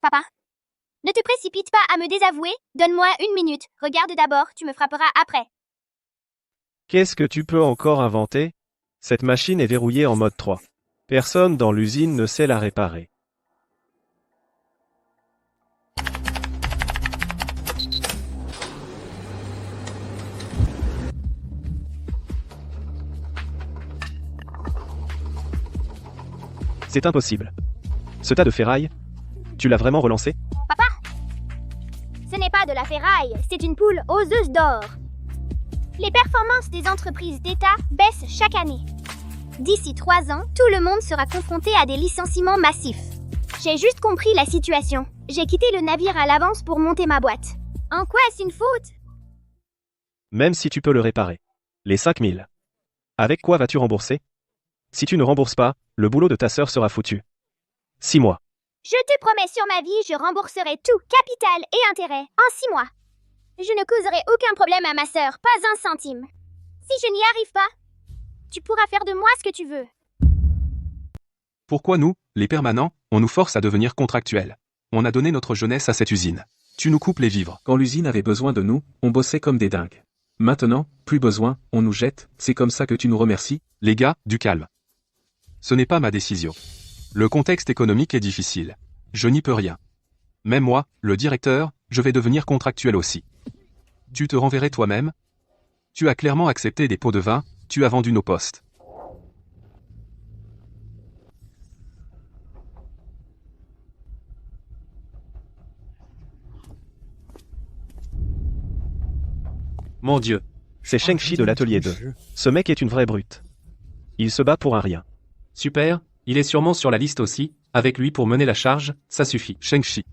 Papa, ne te précipite pas à me désavouer, donne-moi 1 minute, regarde d'abord, tu me frapperas après. Qu'est-ce que tu peux encore inventer? Cette machine est verrouillée en mode 3. Personne dans l'usine ne sait la réparer. C'est impossible. Ce tas de ferraille, tu l'as vraiment relancé? Papa, ce n'est pas de la ferraille, c'est une poule oseuse d'or. Les performances des entreprises d'État baissent chaque année. D'ici 3 ans, tout le monde sera confronté à des licenciements massifs. J'ai juste compris la situation. J'ai quitté le navire à l'avance pour monter ma boîte. En quoi est-ce une faute? Même si tu peux le réparer. Les 5000. Avec quoi vas-tu rembourser? Si tu ne rembourses pas, le boulot de ta sœur sera foutu. 6 mois. Je te promets sur ma vie, je rembourserai tout, capital et intérêt, en 6 mois. Je ne causerai aucun problème à ma sœur, pas un centime. Si je n'y arrive pas, tu pourras faire de moi ce que tu veux. Pourquoi nous, les permanents, on nous force à devenir contractuels? On a donné notre jeunesse à cette usine. Tu nous coupes les vivres. Quand l'usine avait besoin de nous, on bossait comme des dingues. Maintenant, plus besoin, on nous jette, c'est comme ça que tu nous remercies? Les gars, du calme. Ce n'est pas ma décision. Le contexte économique est difficile. Je n'y peux rien. Même moi, le directeur, je vais devenir contractuel aussi. Tu te renverrais toi-même? Tu as clairement accepté des pots de vin, tu as vendu nos postes. Mon Dieu. C'est Sheng-Chi de l'atelier 2. Ce mec est une vraie brute. Il se bat pour un rien. Super, il est sûrement sur la liste aussi, avec lui pour mener la charge, ça suffit. Sheng-Chi.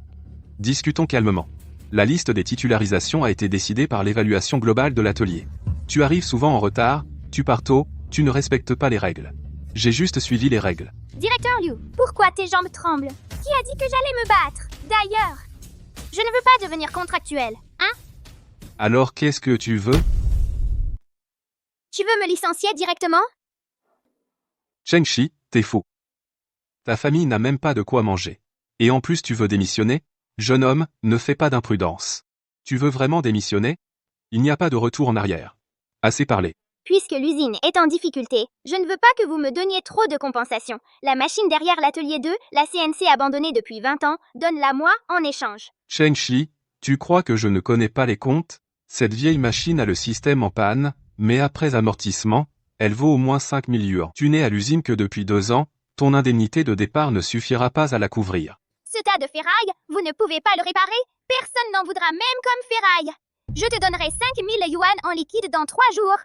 Discutons calmement. La liste des titularisations a été décidée par l'évaluation globale de l'atelier. Tu arrives souvent en retard, tu pars tôt, tu ne respectes pas les règles. J'ai juste suivi les règles. Directeur Liu, pourquoi tes jambes tremblent? Qui a dit que j'allais me battre? D'ailleurs, je ne veux pas devenir contractuel, hein? Alors qu'est-ce que tu veux? Tu veux me licencier directement? Sheng-Chi, t'es fou. Ta famille n'a même pas de quoi manger. Et en plus tu veux démissionner? Jeune homme, ne fais pas d'imprudence. Tu veux vraiment démissionner? Il n'y a pas de retour en arrière. Assez parlé. Puisque l'usine est en difficulté, je ne veux pas que vous me donniez trop de compensation. La machine derrière l'atelier 2, la CNC abandonnée depuis 20 ans, donne-la moi en échange. Sheng-Chi, tu crois que je ne connais pas les comptes? Cette vieille machine a le système en panne, mais après amortissement, elle vaut au moins 5 000 yuans. Tu n'es à l'usine que depuis 2 ans, ton indemnité de départ ne suffira pas à la couvrir. Ce tas de ferraille, vous ne pouvez pas le réparer? Personne n'en voudra même comme ferraille. Je te donnerai 5 000 yuan en liquide dans 3 jours.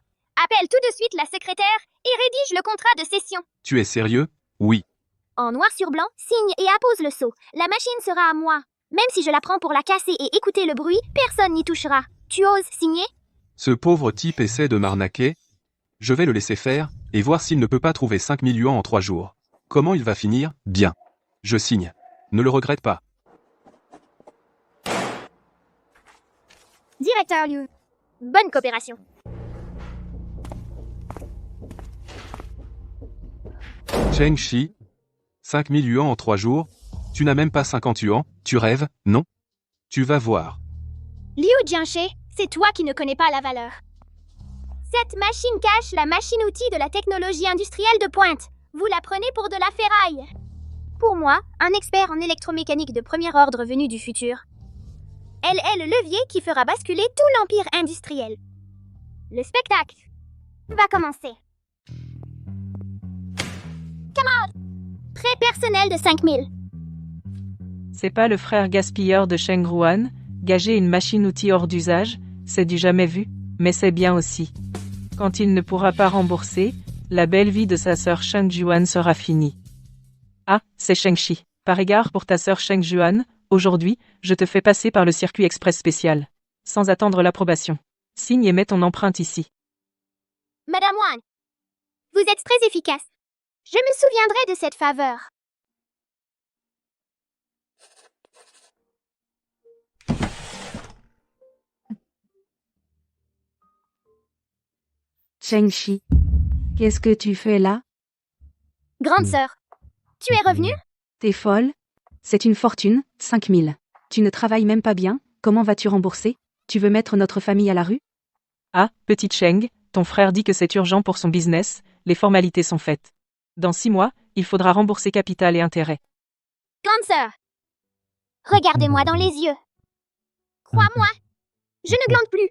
Appelle tout de suite la secrétaire et rédige le contrat de cession. Tu es sérieux? Oui. En noir sur blanc, signe et appose le sceau. La machine sera à moi. Même si je la prends pour la casser et écouter le bruit, personne n'y touchera. Tu oses signer? Ce pauvre type essaie de m'arnaquer. Je vais le laisser faire, et voir s'il ne peut pas trouver 5 000 yuan en 3 jours. Comment il va finir? Bien. Je signe. Ne le regrette pas. Directeur Liu, bonne coopération. Sheng-Chi, 5 000 yuan en 3 jours? Tu n'as même pas 50 yuan, tu rêves, non? Tu vas voir. Liu Jianche, c'est toi qui ne connais pas la valeur. Cette machine cache la machine-outil de la technologie industrielle de pointe. Vous la prenez pour de la ferraille. Pour moi, un expert en électromécanique de premier ordre venu du futur. Elle est le levier qui fera basculer tout l'empire industriel. Le spectacle va commencer. Camarades, prêt personnel de 5000. C'est pas le frère gaspilleur de Sheng Ruan, gager une machine-outil hors d'usage, c'est du jamais vu, mais c'est bien aussi. Quand il ne pourra pas rembourser, la belle vie de sa sœur Sheng Juan sera finie. Ah, c'est Sheng-Chi. Par égard pour ta sœur Sheng Juan, aujourd'hui, je te fais passer par le circuit express spécial. Sans attendre l'approbation. Signe et mets ton empreinte ici. Madame Wang, vous êtes très efficace. Je me souviendrai de cette faveur. Sheng-Chi, qu'est-ce que tu fais là? Grande sœur, tu es revenue? T'es folle? C'est une fortune, 5000. Tu ne travailles même pas bien, comment vas-tu rembourser? Tu veux mettre notre famille à la rue? Ah, petite Cheng, ton frère dit que c'est urgent pour son business, les formalités sont faites. Dans 6 mois, il faudra rembourser capital et intérêt. Grande sœur, regardez-moi dans les yeux. Crois-moi, je ne glande plus.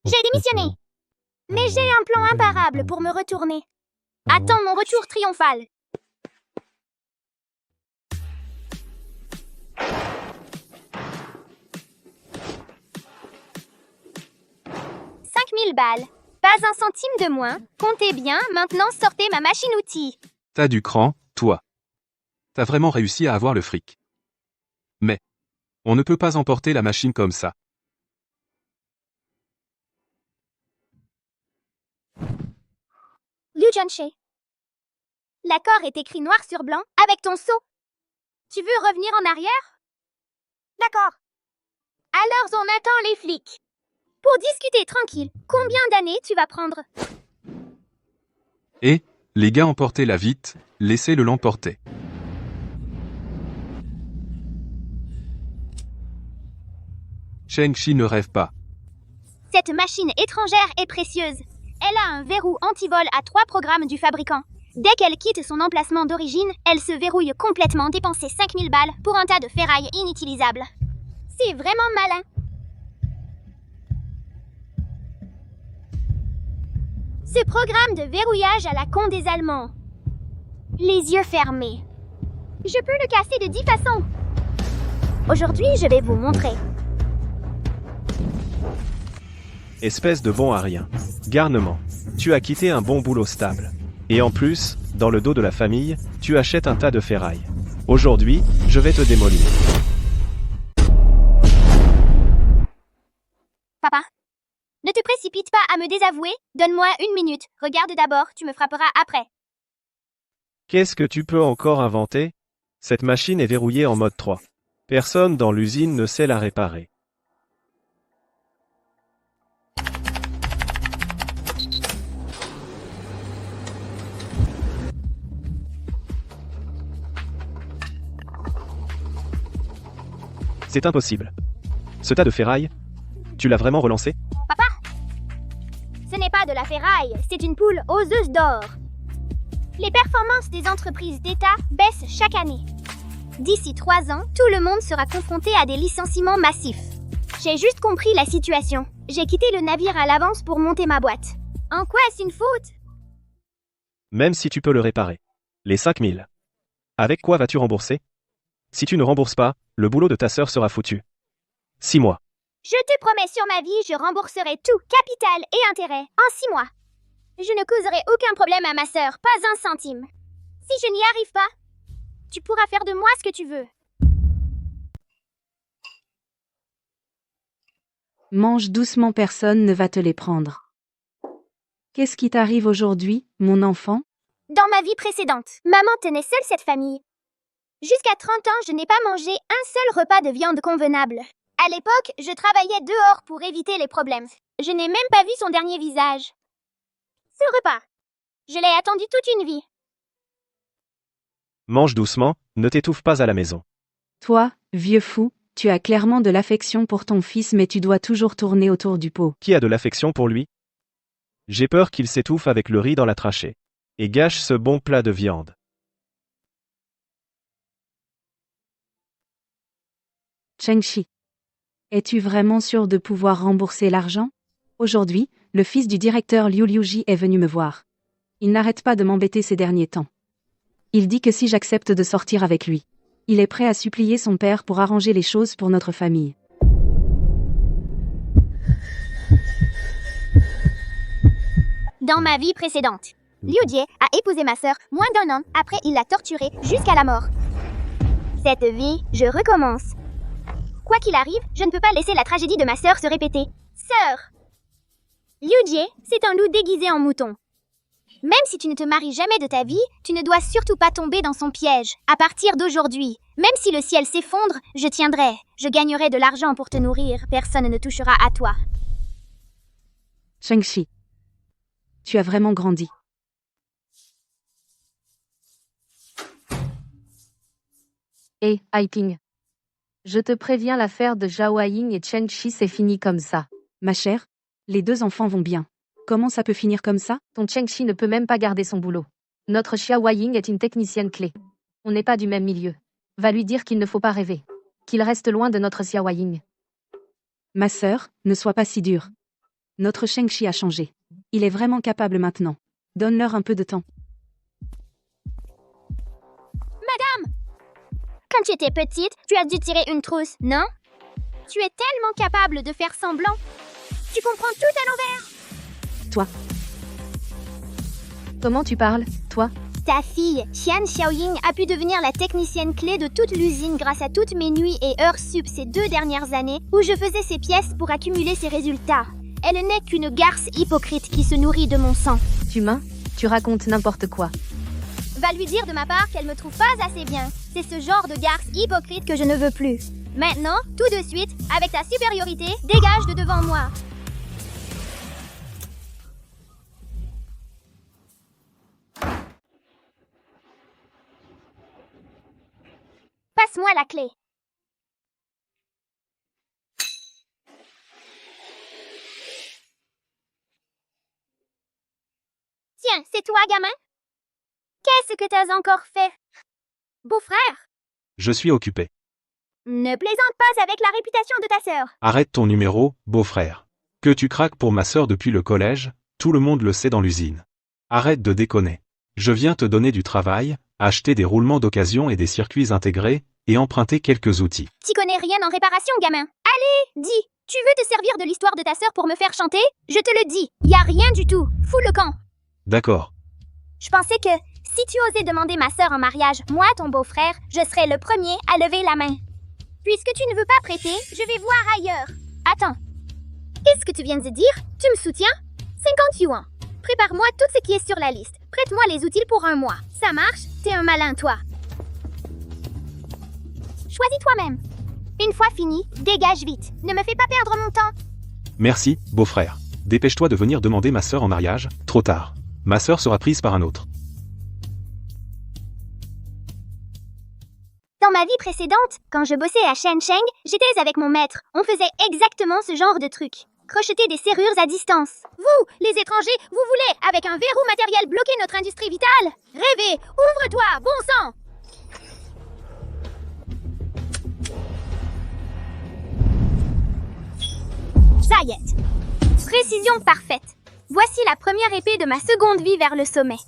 J'ai démissionné. Mais j'ai un plan imparable pour me retourner. Attends mon retour triomphal. $5000. Pas un centime de moins. Comptez bien, maintenant sortez ma machine-outil. T'as du cran, toi. T'as vraiment réussi à avoir le fric. Mais, on ne peut pas emporter la machine comme ça. Liu Jianxie. L'accord est écrit noir sur blanc avec ton sceau. Tu veux revenir en arrière? D'accord. Alors on attend les flics. Pour discuter tranquille, combien d'années tu vas prendre? Et, les gars emportez-la vite, laissez-le l'emporter. Cheng Shi ne rêve pas. Cette machine étrangère est précieuse. Elle a un verrou anti-vol à 3 programmes du fabricant. Dès qu'elle quitte son emplacement d'origine, elle se verrouille complètement, dépenser 5000 balles pour un tas de ferraille inutilisable. C'est vraiment malin. Ce programme de verrouillage à la con des Allemands. Les yeux fermés. Je peux le casser de 10 façons. Aujourd'hui, je vais vous montrer. Espèce de bon à rien. Garnement. Tu as quitté un bon boulot stable. Et en plus, dans le dos de la famille, tu achètes un tas de ferraille. Aujourd'hui, je vais te démolir. Papa, ne te précipite pas à me désavouer. Donne-moi 1 minute. Regarde d'abord, tu me frapperas après. Qu'est-ce que tu peux encore inventer? Cette machine est verrouillée en mode 3. Personne dans l'usine ne sait la réparer. C'est impossible. Ce tas de ferraille, tu l'as vraiment relancé? Papa, ce n'est pas de la ferraille, c'est une poule oseuse d'or. Les performances des entreprises d'État baissent chaque année. D'ici 3 ans, tout le monde sera confronté à des licenciements massifs. J'ai juste compris la situation. J'ai quitté le navire à l'avance pour monter ma boîte. En quoi est-ce une faute? Même si tu peux le réparer. Les 5000. Avec quoi vas-tu rembourser? Si tu ne rembourses pas, le boulot de ta sœur sera foutu. 6 mois. Je te promets sur ma vie, je rembourserai tout, capital et intérêt, en 6 mois. Je ne causerai aucun problème à ma sœur, pas un centime. Si je n'y arrive pas, tu pourras faire de moi ce que tu veux. Mange doucement, personne ne va te les prendre. Qu'est-ce qui t'arrive aujourd'hui, mon enfant? Dans ma vie précédente, maman tenait seule cette famille. Jusqu'à 30 ans, je n'ai pas mangé un seul repas de viande convenable. À l'époque, je travaillais dehors pour éviter les problèmes. Je n'ai même pas vu son dernier visage. Ce repas, je l'ai attendu toute une vie. Mange doucement, ne t'étouffe pas à la maison. Toi, vieux fou, tu as clairement de l'affection pour ton fils mais tu dois toujours tourner autour du pot. Qui a de l'affection pour lui? J'ai peur qu'il s'étouffe avec le riz dans la trachée. Et gâche ce bon plat de viande. Cheng Shi. Es-tu vraiment sûr de pouvoir rembourser l'argent? Aujourd'hui, le fils du directeur Liu Liuji est venu me voir. Il n'arrête pas de m'embêter ces derniers temps. Il dit que si j'accepte de sortir avec lui, il est prêt à supplier son père pour arranger les choses pour notre famille. Dans ma vie précédente, Liu Jie a épousé ma sœur moins d'1 an, après il l'a torturée jusqu'à la mort. Cette vie, je recommence. Quoi qu'il arrive, je ne peux pas laisser la tragédie de ma sœur se répéter. Sœur! Liu Jie, c'est un loup déguisé en mouton. Même si tu ne te maries jamais de ta vie, tu ne dois surtout pas tomber dans son piège. À partir d'aujourd'hui, même si le ciel s'effondre, je tiendrai. Je gagnerai de l'argent pour te nourrir. Personne ne touchera à toi. Cheng Shi. Tu as vraiment grandi. Et, Haiping. Je te préviens, l'affaire de Zhao Ying et Chen Shi, c'est fini comme ça. Ma chère, les deux enfants vont bien. Comment ça peut finir comme ça? Ton Chen Shi ne peut même pas garder son boulot. Notre Zhao Ying est une technicienne clé. On n'est pas du même milieu. Va lui dire qu'il ne faut pas rêver. Qu'il reste loin de notre Zhao Ying. Ma sœur, ne sois pas si dure. Notre Sheng-Chi a changé. Il est vraiment capable maintenant. Donne-leur un peu de temps. Quand tu étais petite, tu as dû tirer une trousse, non? Tu es tellement capable de faire semblant. Tu comprends tout à l'envers. Comment tu parles, toi? Ta fille, Xian Xiaoying, a pu devenir la technicienne clé de toute l'usine grâce à toutes mes nuits et heures sup ces 2 dernières années où je faisais ses pièces pour accumuler ses résultats. Elle n'est qu'une garce hypocrite qui se nourrit de mon sang. Tu racontes n'importe quoi. Va lui dire de ma part qu'elle me trouve pas assez bien. C'est ce genre de garce hypocrite que je ne veux plus. Maintenant, tout de suite, avec ta supériorité, dégage de devant moi. Passe-moi la clé. Tiens, c'est toi, gamin? Qu'est-ce que t'as encore fait? Beau-frère, Je suis occupé. ne plaisante pas avec la réputation de ta sœur. Arrête ton numéro, beau-frère. Que tu craques pour ma sœur depuis le collège, tout le monde le sait dans l'usine. Arrête de déconner. Je viens te donner du travail, acheter des roulements d'occasion et des circuits intégrés, et emprunter quelques outils. T'y connais rien en réparation, gamin. Allez, dis, tu veux te servir de l'histoire de ta sœur pour me faire chanter? Je te le dis, y a rien du tout. Fous le camp. D'accord. Je pensais que, si tu osais demander ma sœur en mariage, moi, ton beau-frère, je serais le premier à lever la main. Puisque tu ne veux pas prêter, je vais voir ailleurs. Attends. Qu'est-ce que tu viens de dire? Tu me soutiens? 50 yuan. Prépare-moi tout ce qui est sur la liste. Prête-moi les outils pour 1 mois. Ça marche? T'es un malin, toi. Choisis toi-même. Une fois fini, dégage vite. Ne me fais pas perdre mon temps. Merci, beau-frère. Dépêche-toi de venir demander ma sœur en mariage, trop tard. Ma sœur sera prise par un autre. Dans ma vie précédente, quand je bossais à Shenzhen, j'étais avec mon maître. On faisait exactement ce genre de truc. Crocheter des serrures à distance. Vous, les étrangers, vous voulez, avec un verrou matériel, bloquer notre industrie vitale? Rêvez! Ouvre-toi, bon sang! Zayet. Précision parfaite. Voici la première épée de ma seconde vie vers le sommet.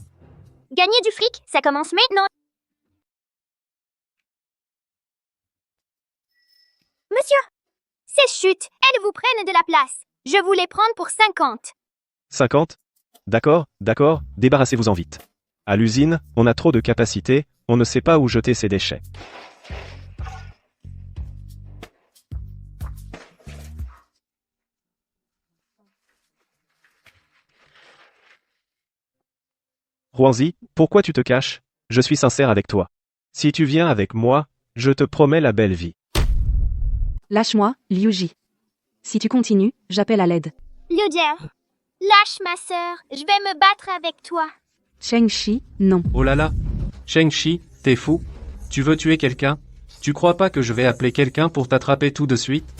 Gagner du fric, ça commence maintenant. Monsieur, ces chutes, elles vous prennent de la place. Je vous les prends pour 50. 50? D'accord, débarrassez-vous-en vite. À l'usine, on a trop de capacité, on ne sait pas où jeter ses déchets. Huangzi, pourquoi tu te caches? Je suis sincère avec toi. Si tu viens avec moi, je te promets la belle vie. Lâche-moi, Liu Ji. Si tu continues, j'appelle à l'aide. Liu Jie, lâche ma sœur, je vais me battre avec toi. Sheng-Chi, non. Oh là là. Sheng-Chi, t'es fou? Tu veux tuer quelqu'un? Tu crois pas que je vais appeler quelqu'un pour t'attraper tout de suite?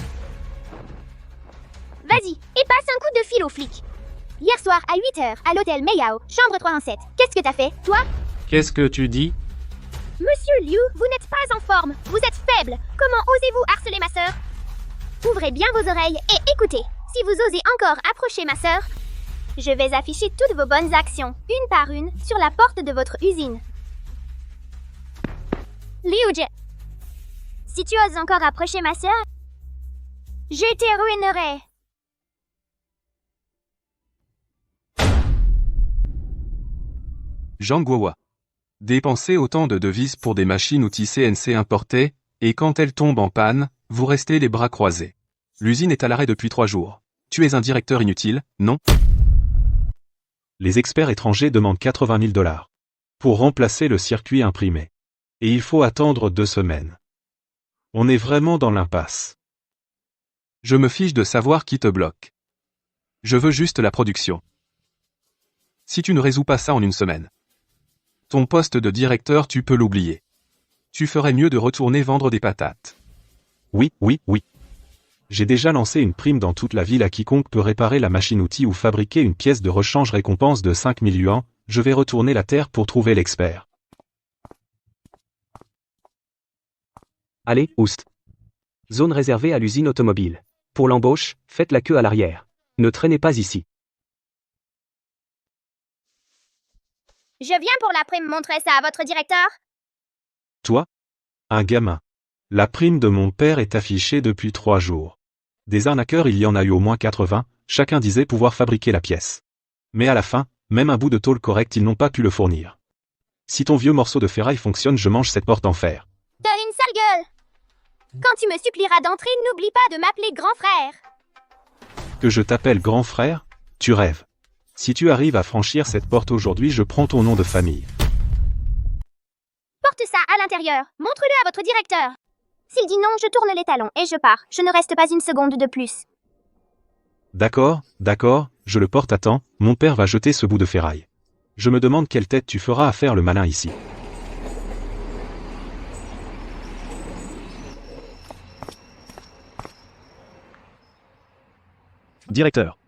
Vas-y, et passe un coup de fil aux flics. Hier soir à 8h, à l'hôtel Meiyao, chambre 307. Qu'est-ce que t'as fait, toi? Qu'est-ce que tu dis? Monsieur Liu, vous n'êtes pas en forme, vous êtes faible. Comment osez-vous harceler ma sœur? Ouvrez bien vos oreilles et écoutez. Si vous osez encore approcher ma sœur, je vais afficher toutes vos bonnes actions, une par une, sur la porte de votre usine. Liu Jie, si tu oses encore approcher ma sœur, je te ruinerai. Zhang Guohua. Dépensez autant de devises pour des machines-outils CNC importées, et quand elles tombent en panne, vous restez les bras croisés. L'usine est à l'arrêt depuis 3 jours. Tu es un directeur inutile, non? Les experts étrangers demandent 80 000 $ pour remplacer le circuit imprimé. Et il faut attendre 2 semaines. On est vraiment dans l'impasse. Je me fiche de savoir qui te bloque. Je veux juste la production. Si tu ne résous pas ça en 1 semaine, ton poste de directeur tu peux l'oublier. Tu ferais mieux de retourner vendre des patates. Oui, oui, oui. J'ai déjà lancé une prime dans toute la ville à quiconque peut réparer la machine-outil ou fabriquer une pièce de rechange récompense de 5000 yuans. Je vais retourner la terre pour trouver l'expert. Allez, oust. Zone réservée à l'usine automobile. Pour l'embauche, faites la queue à l'arrière. Ne traînez pas ici. Je viens pour la prime montrer ça à votre directeur. Toi? Un gamin. La prime de mon père est affichée depuis 3 jours. Des arnaqueurs, il y en a eu au moins 80, chacun disait pouvoir fabriquer la pièce. Mais à la fin, même un bout de tôle correct, ils n'ont pas pu le fournir. Si ton vieux morceau de ferraille fonctionne, je mange cette porte en fer. T'as une sale gueule. Quand tu me supplieras d'entrer, n'oublie pas de m'appeler grand frère. Que je t'appelle grand frère? Tu rêves. Si tu arrives à franchir cette porte aujourd'hui, je prends ton nom de famille. Porte ça à l'intérieur. Montre-le à votre directeur. S'il dit non, je tourne les talons et je pars. Je ne reste pas une seconde de plus. D'accord, d'accord, je le porte à temps, mon père va jeter ce bout de ferraille. Je me demande quelle tête tu feras à faire le malin ici. Directeur.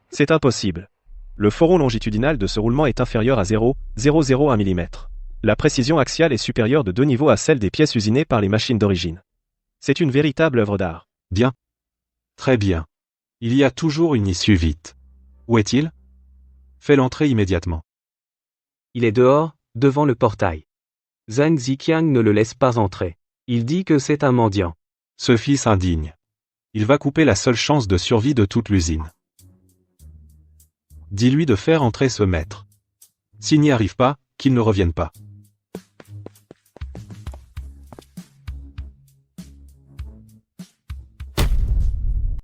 C'est impossible. Le foron longitudinal de ce roulement est inférieur à 0,001 mm. La précision axiale est supérieure de 2 niveaux à celle des pièces usinées par les machines d'origine. C'est une véritable œuvre d'art. Bien. Très bien. Il y a toujours une issue vite. Où est-il? Fais l'entrée immédiatement. Il est dehors, devant le portail. Zhang Ziqiang ne le laisse pas entrer. Il dit que c'est un mendiant. Ce fils indigne. Il va couper la seule chance de survie de toute l'usine. Dis-lui de faire entrer ce maître. S'il n'y arrive pas, qu'il ne revienne pas.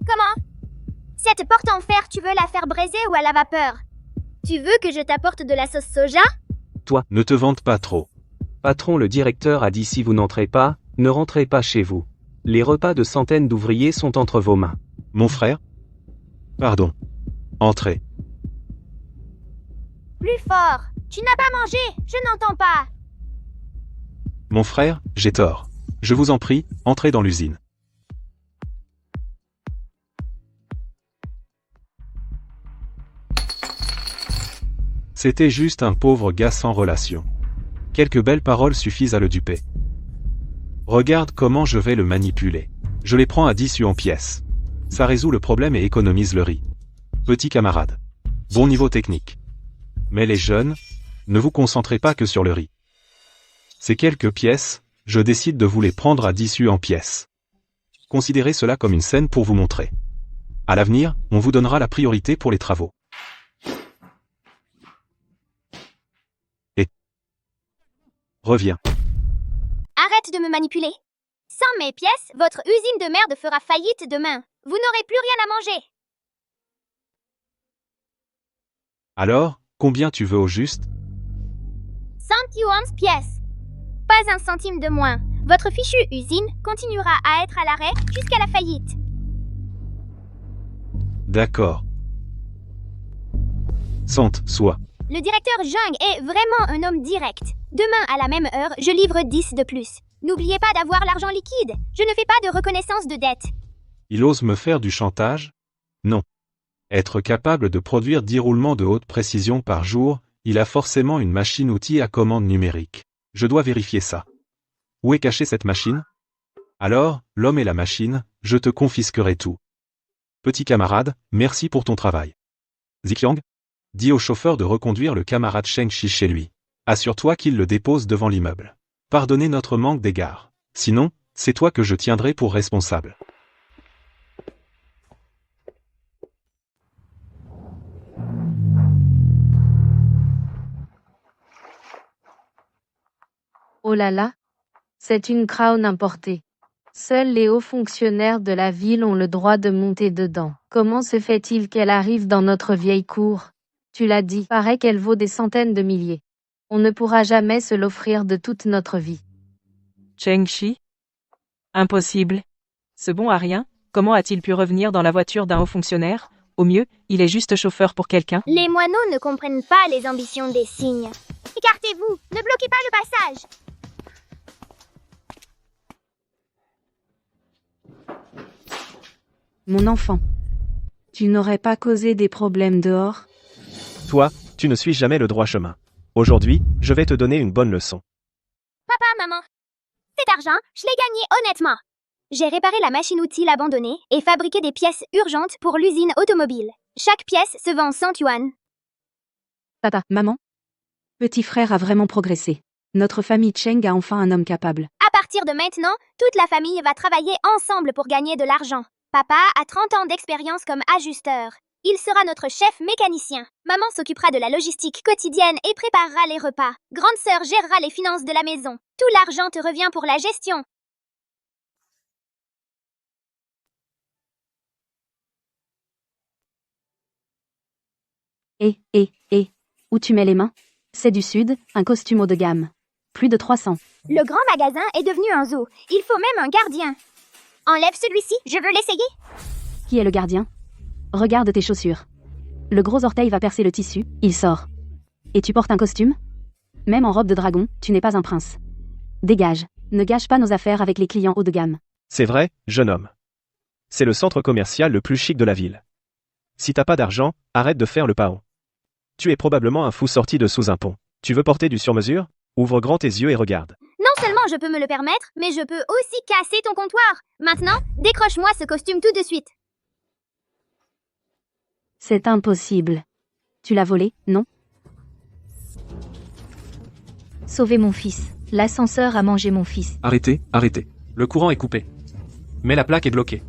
Comment? Cette porte en fer, tu veux la faire braiser ou à la vapeur? Tu veux que je t'apporte de la sauce soja? Toi, Ne te vante pas trop. patron, le directeur a dit si vous n'entrez pas, ne rentrez pas chez vous. Les repas de centaines d'ouvriers sont entre vos mains. Mon frère? Pardon. Entrez. Plus fort. Tu n'as pas mangé, je n'entends pas. Mon frère, j'ai tort. Je vous en prie, entrez dans l'usine. C'était juste un pauvre gars sans relation. Quelques belles paroles suffisent à le duper. Regarde comment je vais le manipuler. Je les prends à 10 yuans pièce. Ça résout le problème et économise le riz. Petit camarade. Bon niveau technique. Mais les jeunes, ne vous concentrez pas que sur le riz. Ces quelques pièces, je décide de vous les prendre à 10 yuans pièce. Considérez cela comme une scène pour vous montrer. À l'avenir, on vous donnera la priorité pour les travaux. Et reviens. Arrête de me manipuler. Sans mes pièces, votre usine de merde fera faillite demain. Vous n'aurez plus rien à manger. Alors, combien tu veux au juste? 100 yuans pièce. Pas un centime de moins. Votre fichue usine continuera à être à l'arrêt jusqu'à la faillite. D'accord. Sente, soit. Le directeur Zhang est vraiment un homme direct. Demain à la même heure, je livre 10 de plus. N'oubliez pas d'avoir l'argent liquide. Je ne fais pas de reconnaissance de dette. Il ose me faire du chantage? Non. Être capable de produire 10 roulements de haute précision par jour, il a forcément une machine-outil à commande numérique. Je dois vérifier ça. Où est cachée cette machine? Alors, l'homme et la machine, je te confisquerai tout. Petit camarade, merci pour ton travail. Ziqiang? Dis au chauffeur de reconduire le camarade Sheng-Chi chez lui. Assure-toi qu'il le dépose devant l'immeuble. Pardonnez notre manque d'égard. Sinon, c'est toi que je tiendrai pour responsable. Oh là là, c'est une crown importée. Seuls les hauts fonctionnaires de la ville ont le droit de monter dedans. Comment se fait-il qu'elle arrive dans notre vieille cour? Tu l'as dit, paraît qu'elle vaut des centaines de milliers. On ne pourra jamais se l'offrir de toute notre vie. Cheng-Shi? Impossible. Ce bon à rien, comment a-t-il pu revenir dans la voiture d'un haut fonctionnaire? Au mieux, il est juste chauffeur pour quelqu'un. Les moineaux ne comprennent pas les ambitions des cygnes. Écartez-vous, ne bloquez pas le passage. Mon enfant. Tu n'aurais pas causé des problèmes dehors? Toi, tu ne suis jamais le droit chemin. Aujourd'hui, je vais te donner une bonne leçon. Papa, maman. Cet argent, je l'ai gagné honnêtement. J'ai réparé la machine-outil abandonnée et fabriqué des pièces urgentes pour l'usine automobile. Chaque pièce se vend 100 yuan. Papa, maman. Petit frère a vraiment progressé. Notre famille Cheng a enfin un homme capable. À partir de maintenant, toute la famille va travailler ensemble pour gagner de l'argent. Papa a 30 ans d'expérience comme ajusteur. Il sera notre chef mécanicien. Maman s'occupera de la logistique quotidienne et préparera les repas. Grande sœur gérera les finances de la maison. Tout l'argent te revient pour la gestion. Où tu mets les mains? C'est du sud, un costume haut de gamme. Plus de 300. Le grand magasin est devenu un zoo. Il faut même un gardien. Enlève celui-ci, je veux l'essayer. Qui est le gardien? Regarde tes chaussures. Le gros orteil va percer le tissu, il sort. Et tu portes un costume? Même en robe de dragon, tu n'es pas un prince. Dégage. Ne gâche pas nos affaires avec les clients haut de gamme. C'est vrai, jeune homme. C'est le centre commercial le plus chic de la ville. Si t'as pas d'argent, arrête de faire le paon. Tu es probablement un fou sorti de sous un pont. Tu veux porter du sur-mesure? Ouvre grand tes yeux et regarde. Non seulement je peux me le permettre, mais je peux aussi casser ton comptoir. Maintenant, décroche-moi ce costume tout de suite. C'est impossible. Tu l'as volé, non? Sauvez mon fils. L'ascenseur a mangé mon fils. Arrêtez, arrêtez. Le courant est coupé. Mais la plaque est bloquée.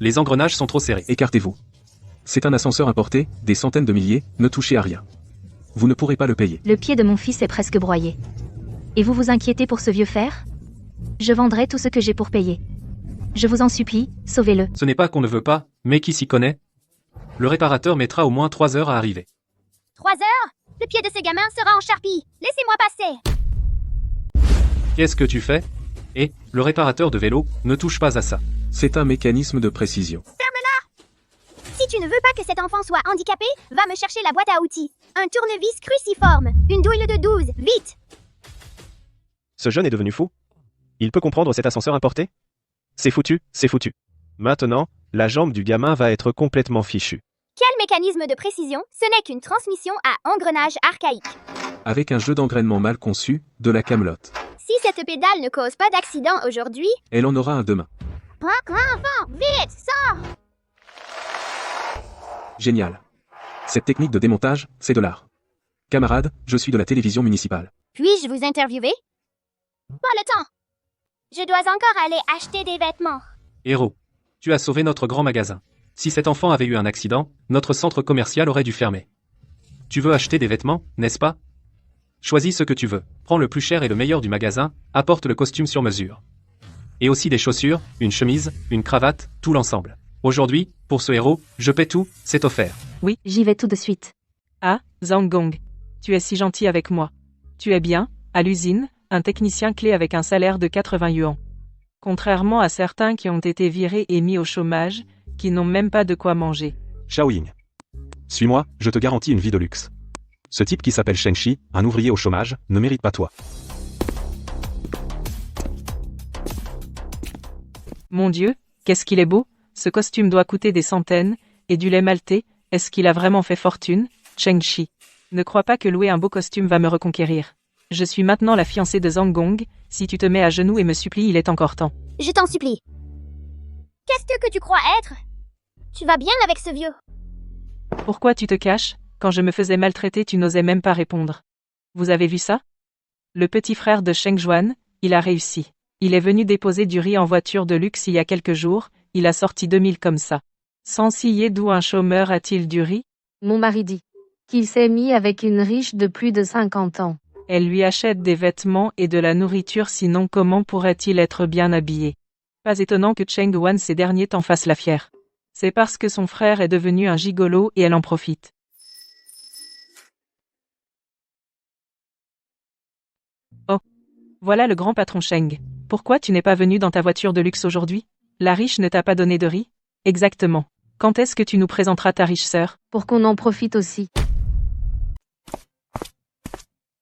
Les engrenages sont trop serrés. Écartez-vous. C'est un ascenseur importé, des centaines de milliers, ne touchez à rien. Vous ne pourrez pas le payer. Le pied de mon fils est presque broyé. Et vous vous inquiétez pour ce vieux fer? Je vendrai tout ce que j'ai pour payer. Je vous en supplie, sauvez-le. Ce n'est pas qu'on ne veut pas, mais qui s'y connaît? Le réparateur mettra au moins 3 heures à arriver. 3 heures? Le pied de ce gamin sera en charpie. Laissez-moi passer. Qu'est-ce que tu fais? Et, le réparateur de vélo, ne touche pas à ça. C'est un mécanisme de précision. Si tu ne veux pas que cet enfant soit handicapé, va me chercher la boîte à outils. Un tournevis cruciforme. Une douille de 12. Vite! Ce jeune est devenu fou? Il peut comprendre cet ascenseur importé? C'est foutu, c'est foutu. Maintenant, la jambe du gamin va être complètement fichue. Quel mécanisme de précision? Ce n'est qu'une transmission à engrenage archaïque. Avec un jeu d'engrainement mal conçu, de la camelote. Si cette pédale ne cause pas d'accident aujourd'hui... Elle en aura un demain. Enfant, vite, sors! Génial. Cette technique de démontage, c'est de l'art. Camarade, je suis de la télévision municipale. Puis-je vous interviewer? Pas le temps. Je dois encore aller acheter des vêtements. Héros, tu as sauvé notre grand magasin. Si cet enfant avait eu un accident, notre centre commercial aurait dû fermer. Tu veux acheter des vêtements, n'est-ce pas? Choisis ce que tu veux. Prends le plus cher et le meilleur du magasin, apporte le costume sur mesure. Et aussi des chaussures, une chemise, une cravate, tout l'ensemble. Aujourd'hui, pour ce héros, je paie tout, c'est offert. Oui, j'y vais tout de suite. Ah, Zhang Gong. Tu es si gentil avec moi. Tu es bien, à l'usine, un technicien clé avec un salaire de 80 yuan. Contrairement à certains qui ont été virés et mis au chômage, qui n'ont même pas de quoi manger. Xiaoying. Suis-moi, je te garantis une vie de luxe. Ce type qui s'appelle Shen Shi, un ouvrier au chômage, ne mérite pas toi. Mon Dieu, qu'est-ce qu'il est beau, ce costume doit coûter des centaines, et du lait maltais, est-ce qu'il a vraiment fait fortune, Cheng Shi? Ne crois pas que louer un beau costume va me reconquérir. Je suis maintenant la fiancée de Zhang Gong, si tu te mets à genoux et me supplies, il est encore temps. Je t'en supplie. Qu'est-ce que tu crois être? Tu vas bien avec ce vieux? Pourquoi tu te caches? Quand je me faisais maltraiter, tu n'osais même pas répondre. Vous avez vu ça? Le petit frère de Cheng Juan, il a réussi. Il est venu déposer du riz en voiture de luxe il y a quelques jours, il a sorti 2000 comme ça. Sans scier d'où un chômeur a-t-il du riz? Mon mari dit qu'il s'est mis avec une riche de plus de 50 ans. Elle lui achète des vêtements et de la nourriture, sinon comment pourrait-il être bien habillé? Pas étonnant que Cheng Juan ces derniers temps fasse la fière. C'est parce que son frère est devenu un gigolo et elle en profite. Oh. Voilà le grand patron Cheng. Pourquoi tu n'es pas venu dans ta voiture de luxe aujourd'hui? La riche ne t'a pas donné de riz? Exactement. Quand est-ce que tu nous présenteras ta riche sœur? Pour qu'on en profite aussi.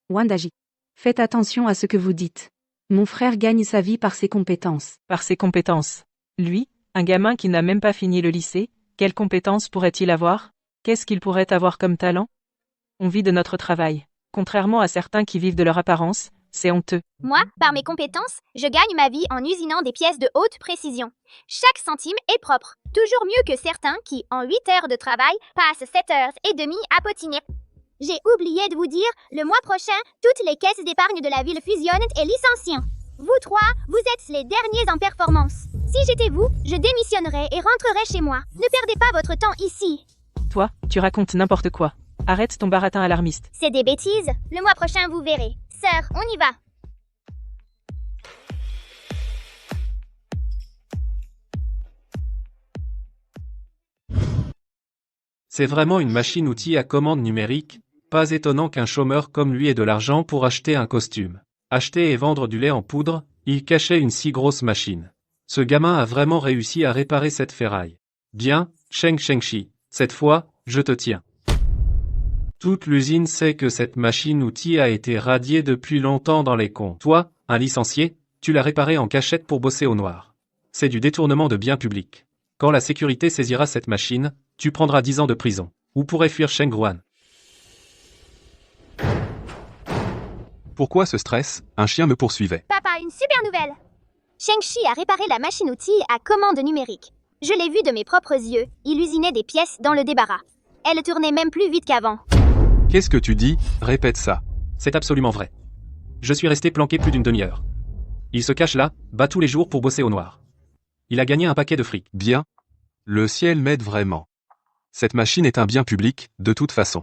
Wandaji. Faites attention à ce que vous dites. Mon frère gagne sa vie par ses compétences. Par ses compétences. Lui, Un gamin qui n'a même pas fini le lycée, quelles compétences pourrait-il avoir? Qu'est-ce qu'il pourrait avoir comme talent? On vit de notre travail. Contrairement à certains qui vivent de leur apparence, c'est honteux. Moi, par mes compétences, je gagne ma vie en usinant des pièces de haute précision. Chaque centime est propre. Toujours mieux que certains qui, en 8 heures de travail, passent 7 heures et demie à potiner. J'ai oublié de vous dire, le mois prochain, toutes les caisses d'épargne de la ville fusionnent et licencient. Vous trois, vous êtes les derniers en performance. Si j'étais vous, je démissionnerais et rentrerais chez moi. Ne perdez pas votre temps ici. Toi, tu racontes n'importe quoi. Arrête ton baratin alarmiste. C'est des bêtises. Le mois prochain, vous verrez. Sœur, on y va. C'est vraiment une machine-outil à commande numérique, pas étonnant qu'un chômeur comme lui ait de l'argent pour acheter un costume. Acheter et vendre du lait en poudre, il cachait une si grosse machine. Ce gamin a vraiment réussi à réparer cette ferraille. Bien, Cheng Shengshi, cette fois, je te tiens. Toute l'usine sait que cette machine-outil a été radiée depuis longtemps dans les comptes. Toi, un licencié, tu l'as réparée en cachette pour bosser au noir. C'est du détournement de biens publics. Quand la sécurité saisira cette machine, tu prendras 10 ans de prison. Ou pourrais fuir Shengruan. Pourquoi ce stress? Un chien me poursuivait. Papa, une super nouvelle. Shengshi a réparé la machine-outil à commande numérique. Je l'ai vu de mes propres yeux, il usinait des pièces dans le débarras. Elle tournait même plus vite qu'avant. Qu'est-ce que tu dis? Répète ça. C'est absolument vrai. Je suis resté planqué plus d'une demi-heure. Il se cache là, bat tous les jours pour bosser au noir. Il a gagné un paquet de fric. Bien. Le ciel m'aide vraiment. Cette machine est un bien public, de toute façon.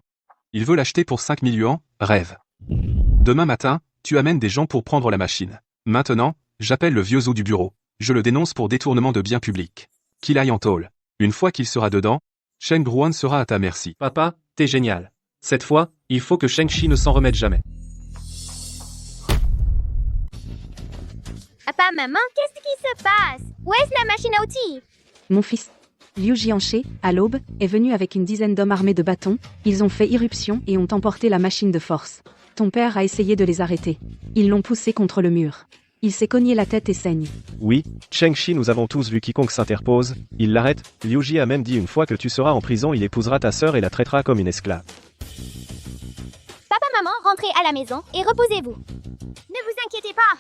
Il veut l'acheter pour 5 millions, rêve. Demain matin, tu amènes des gens pour prendre la machine. Maintenant, j'appelle le vieux zoo du bureau. Je le dénonce pour détournement de biens publics. Qu'il aille en tôle. Une fois qu'il sera dedans, Shengruan sera à ta merci. Papa, t'es génial. Cette fois, il faut que Shengshi ne s'en remette jamais. Papa, maman, qu'est-ce qui se passe? Où est la machine à outils? Mon fils, Liu Jianche, à l'aube, est venu avec une dizaine d'hommes armés de bâtons, ils ont fait irruption et ont emporté la machine de force. Ton père a essayé de les arrêter. Ils l'ont poussé contre le mur. Il s'est cogné la tête et saigne. Oui, Chengshi, nous avons tous vu quiconque s'interpose, il l'arrête. Liuji a même dit une fois que tu seras en prison, il épousera ta sœur et la traitera comme une esclave. Papa, maman, rentrez à la maison et reposez-vous. Ne vous inquiétez pas.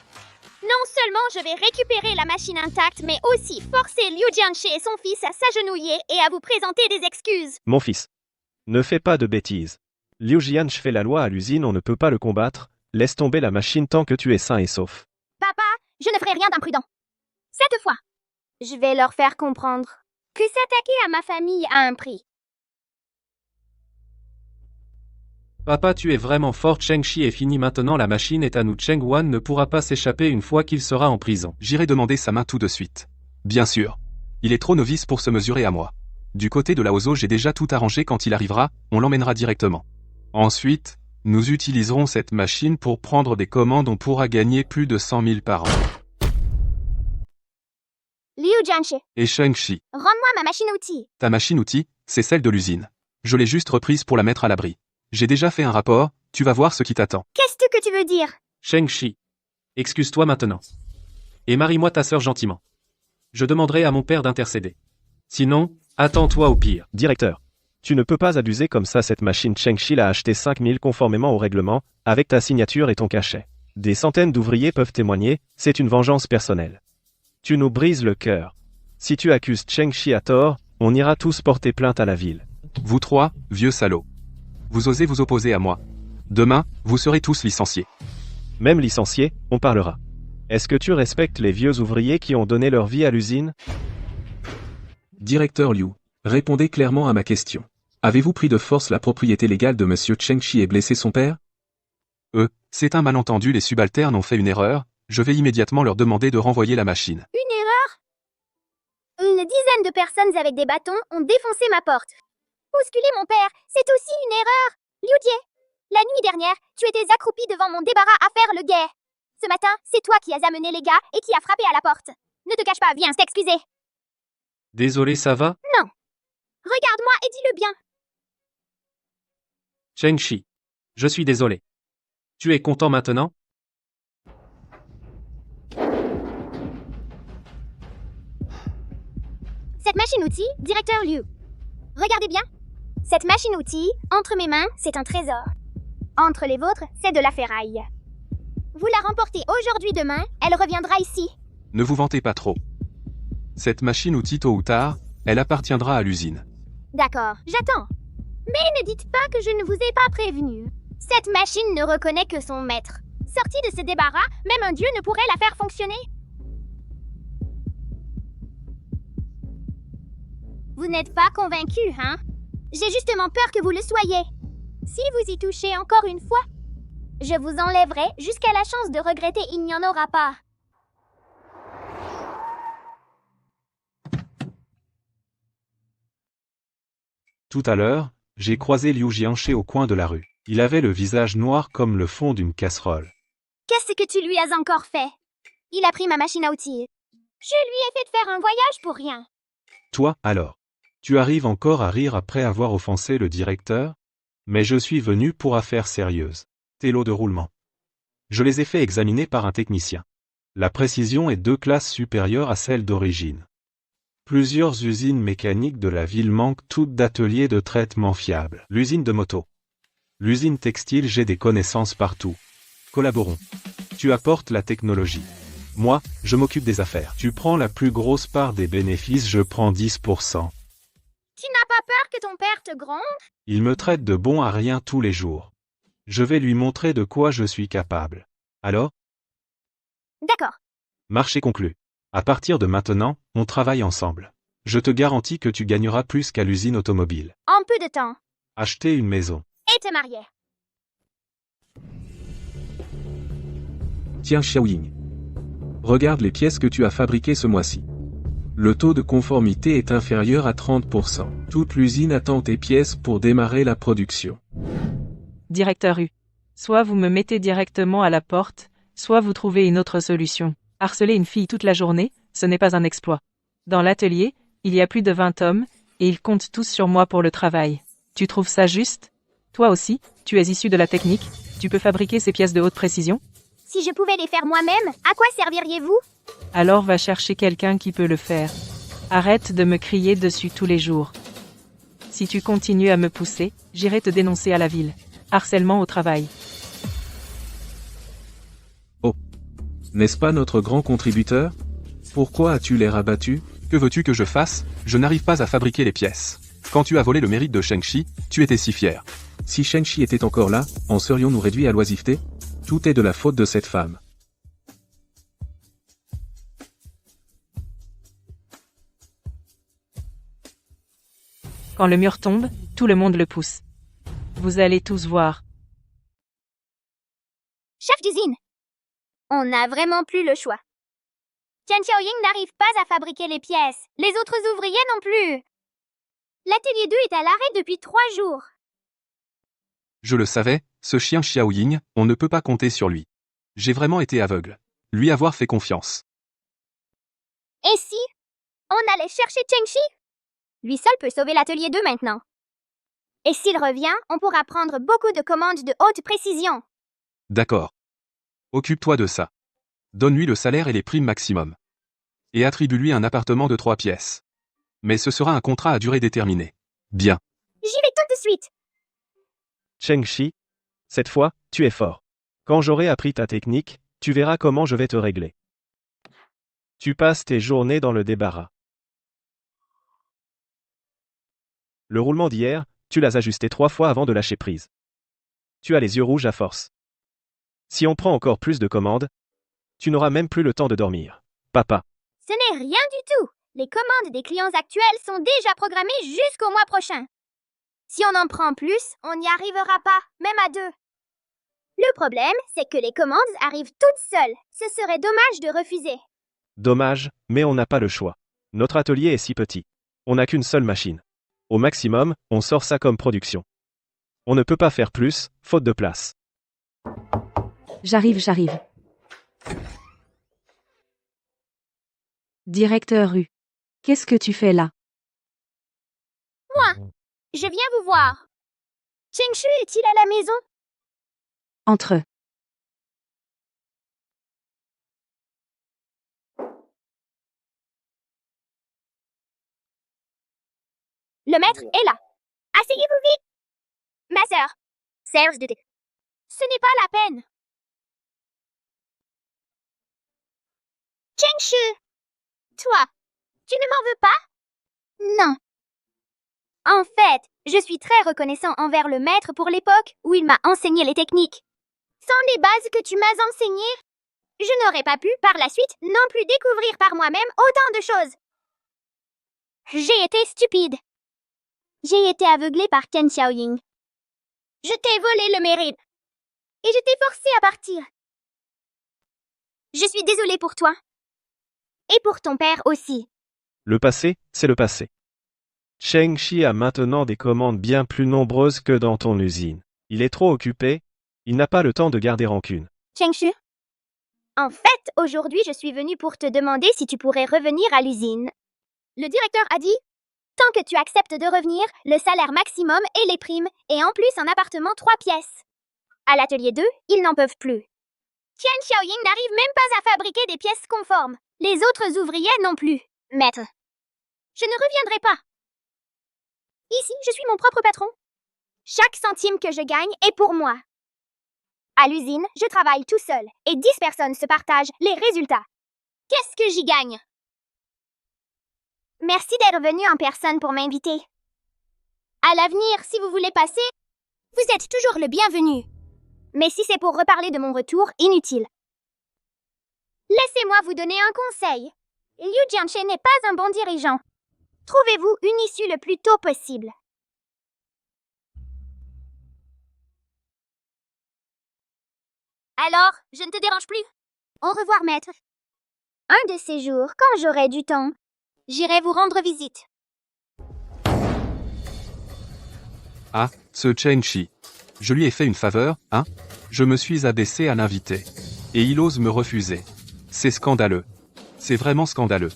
Non seulement je vais récupérer la machine intacte, mais aussi forcer Liu Jianche et son fils à s'agenouiller et à vous présenter des excuses. Mon fils, ne fais pas de bêtises. Liu Jianche fait la loi à l'usine, on ne peut pas le combattre. Laisse tomber la machine tant que tu es sain et sauf. Papa, je ne ferai rien d'imprudent. Cette fois, je vais leur faire comprendre que s'attaquer à ma famille a un prix. Papa, tu es vraiment fort. Shengshi est fini maintenant, la machine est à nous. Chengruan ne pourra pas s'échapper une fois qu'il sera en prison. J'irai demander sa main tout de suite. Bien sûr. Il est trop novice pour se mesurer à moi. Du côté de la Ozo, j'ai déjà tout arrangé, quand il arrivera, on l'emmènera directement. Ensuite, nous utiliserons cette machine pour prendre des commandes, on pourra gagner plus de 100 000 par an. Liu Jianche, Et Shengshi, rends-moi ma machine-outil. ta machine-outil, c'est celle de l'usine. Je l'ai juste reprise pour la mettre à l'abri. J'ai déjà fait un rapport, tu vas voir ce qui t'attend. Qu'est-ce que tu veux dire? Shengshi, excuse-toi maintenant. Et marie-moi ta sœur gentiment. Je demanderai à mon père d'intercéder. Sinon, attends-toi au pire. Directeur, tu ne peux pas abuser comme ça, cette machine. Chengshi l'a achetée 5 000 conformément au règlement, avec ta signature et ton cachet. Des centaines d'ouvriers peuvent témoigner, c'est une vengeance personnelle. Tu nous brises le cœur. Si tu accuses Chengshi à tort, on ira tous porter plainte à la ville. Vous trois, vieux salauds. Vous osez vous opposer à moi. Demain, vous serez tous licenciés. Même licencié, on parlera. Est-ce que tu respectes les vieux ouvriers qui ont donné leur vie à l'usine? Directeur Liu, répondez clairement à ma question. Avez-vous pris de force la propriété légale de monsieur Chengshi et blessé son père? C'est un malentendu, les subalternes ont fait une erreur, je vais immédiatement leur demander de renvoyer la machine. Une erreur? Une dizaine de personnes avec des bâtons ont défoncé ma porte. Bousculer mon père, c'est aussi une erreur. Liu Jie, la nuit dernière, tu étais accroupi devant mon débarras à faire le guet. Ce matin, c'est toi qui as amené les gars et qui as frappé à la porte. Ne te cache pas, viens t'excuser. Désolé, ça va? Non. Regarde-moi et dis-le bien. Shengshi, je suis désolé. Tu es content maintenant? Cette machine-outil, directeur Liu. Regardez bien. Cette machine-outil, entre mes mains, c'est un trésor. Entre les vôtres, c'est de la ferraille. Vous la remportez aujourd'hui-demain, elle reviendra ici. Ne vous vantez pas trop. Cette machine-outil, tôt ou tard, elle appartiendra à l'usine. D'accord, j'attends. Mais ne dites pas que je ne vous ai pas prévenu. Cette machine ne reconnaît que son maître. Sortie de ce débarras, même un dieu ne pourrait la faire fonctionner. Vous n'êtes pas convaincu, hein? J'ai justement peur que vous le soyez. Si vous y touchez encore une fois, je vous enlèverai jusqu'à la chance de regretter, il n'y en aura pas. Tout à l'heure, j'ai croisé Liu Jianxie au coin de la rue. Il avait le visage noir comme le fond d'une casserole. Qu'est-ce que tu lui as encore fait? Il a pris ma machine à outils. Je lui ai fait faire un voyage pour rien. Toi, alors? Tu arrives encore à rire après avoir offensé le directeur? Mais je suis venu pour affaires sérieuses. Tes lots de roulement. Je les ai fait examiner par un technicien. La précision est 2 classes supérieure à celle d'origine. Plusieurs usines mécaniques de la ville manquent toutes d'ateliers de traitement fiables. L'usine de moto. L'usine textile, j'ai des connaissances partout. Collaborons. Tu apportes la technologie. Moi, je m'occupe des affaires. Tu prends la plus grosse part des bénéfices, je prends 10%. Tu n'as pas peur que ton père te gronde? Il me traite de bon à rien tous les jours. Je vais lui montrer de quoi je suis capable. Alors? D'accord. Marché conclu. À partir de maintenant, on travaille ensemble. Je te garantis que tu gagneras plus qu'à l'usine automobile. En peu de temps. Acheter une maison. Et te marier. Tiens Xiaoying. Regarde les pièces que tu as fabriquées ce mois-ci. Le taux de conformité est inférieur à 30%. Toute l'usine attend tes pièces pour démarrer la production. Directeur U. Soit vous me mettez directement à la porte, soit vous trouvez une autre solution. Harceler une fille toute la journée, ce n'est pas un exploit. Dans l'atelier, il y a plus de 20 hommes, et ils comptent tous sur moi pour le travail. Tu trouves ça juste? Toi aussi, tu es issu de la technique, tu peux fabriquer ces pièces de haute précision? Si je pouvais les faire moi-même, à quoi serviriez-vous? Alors va chercher quelqu'un qui peut le faire. Arrête de me crier dessus tous les jours. Si tu continues à me pousser, j'irai te dénoncer à la ville. Harcèlement au travail. N'est-ce pas notre grand contributeur? Pourquoi as-tu l'air abattu? Que veux-tu que je fasse? Je n'arrive pas à fabriquer les pièces. Quand tu as volé le mérite de Shengxi, tu étais si fier. Si Shengxi était encore là, en serions-nous réduits à l'oisiveté? Tout est de la faute de cette femme. Quand le mur tombe, tout le monde le pousse. Vous allez tous voir. Chef d'usine. On n'a vraiment plus le choix. Tian Xiaoying n'arrive pas à fabriquer les pièces. Les autres ouvriers non plus. L'atelier 2 est à l'arrêt depuis 3 jours. Je le savais, ce chien Xiaoying, on ne peut pas compter sur lui. J'ai vraiment été aveugle. Lui avoir fait confiance. Et si on allait chercher Chengxi? Lui seul peut sauver l'atelier 2 maintenant. Et s'il revient, on pourra prendre beaucoup de commandes de haute précision. D'accord. Occupe-toi de ça. Donne-lui le salaire et les primes maximum. Et attribue-lui un appartement de 3 pièces. Mais ce sera un contrat à durée déterminée. Bien. J'y vais tout de suite. Shengxi, cette fois, tu es fort. Quand j'aurai appris ta technique, tu verras comment je vais te régler. Tu passes tes journées dans le débarras. Le roulement d'hier, tu l'as ajusté 3 fois avant de lâcher prise. Tu as les yeux rouges à force. Si on prend encore plus de commandes, tu n'auras même plus le temps de dormir. Papa. Ce n'est rien du tout. Les commandes des clients actuels sont déjà programmées jusqu'au mois prochain. Si on en prend plus, on n'y arrivera pas, même à 2. Le problème, c'est que les commandes arrivent toutes seules. Ce serait dommage de refuser. Dommage, mais on n'a pas le choix. Notre atelier est si petit. On n'a qu'une seule machine. Au maximum, on sort ça comme production. On ne peut pas faire plus, faute de place. J'arrive. Directeur U. Qu'est-ce que tu fais là? Moi, je viens vous voir. Chengxi est-il à la maison? Entre. Le maître est là. Asseyez-vous vite. Ma sœur. Serge de... Ce n'est pas la peine. Cheng Shu. Toi, tu ne m'en veux pas? Non. En fait, je suis très reconnaissant envers le maître pour l'époque où il m'a enseigné les techniques. Sans les bases que tu m'as enseignées, je n'aurais pas pu, par la suite, non plus découvrir par moi-même autant de choses. J'ai été stupide. J'ai été aveuglée par Ken Xiaoying. Je t'ai volé le mérite. Et je t'ai forcé à partir. Je suis désolée pour toi. Et pour ton père aussi. Le passé, c'est le passé. Cheng Shi a maintenant des commandes bien plus nombreuses que dans ton usine. Il est trop occupé, il n'a pas le temps de garder rancune. Cheng Shu. En fait, aujourd'hui, je suis venue pour te demander si tu pourrais revenir à l'usine. Le directeur a dit, tant que tu acceptes de revenir, le salaire maximum et les primes, et en plus un appartement 3 pièces. À l'atelier 2, ils n'en peuvent plus. Tian Xiaoying n'arrive même pas à fabriquer des pièces conformes. Les autres ouvriers non plus. Maître, je ne reviendrai pas. Ici, je suis mon propre patron. Chaque centime que je gagne est pour moi. À l'usine, je travaille tout seul et 10 personnes se partagent les résultats. Qu'est-ce que j'y gagne? Merci d'être venu en personne pour m'inviter. À l'avenir, si vous voulez passer, vous êtes toujours le bienvenu. Mais si c'est pour reparler de mon retour, inutile. Laissez-moi vous donner un conseil. Liu Jianxie n'est pas un bon dirigeant. Trouvez-vous une issue le plus tôt possible. Alors, je ne te dérange plus. Au revoir, maître. Un de ces jours, quand j'aurai du temps, j'irai vous rendre visite. Ah, ce Chen Shi. Je lui ai fait une faveur, hein? Je me suis abaissé à l'inviter. Et il ose me refuser. C'est scandaleux. C'est vraiment scandaleux.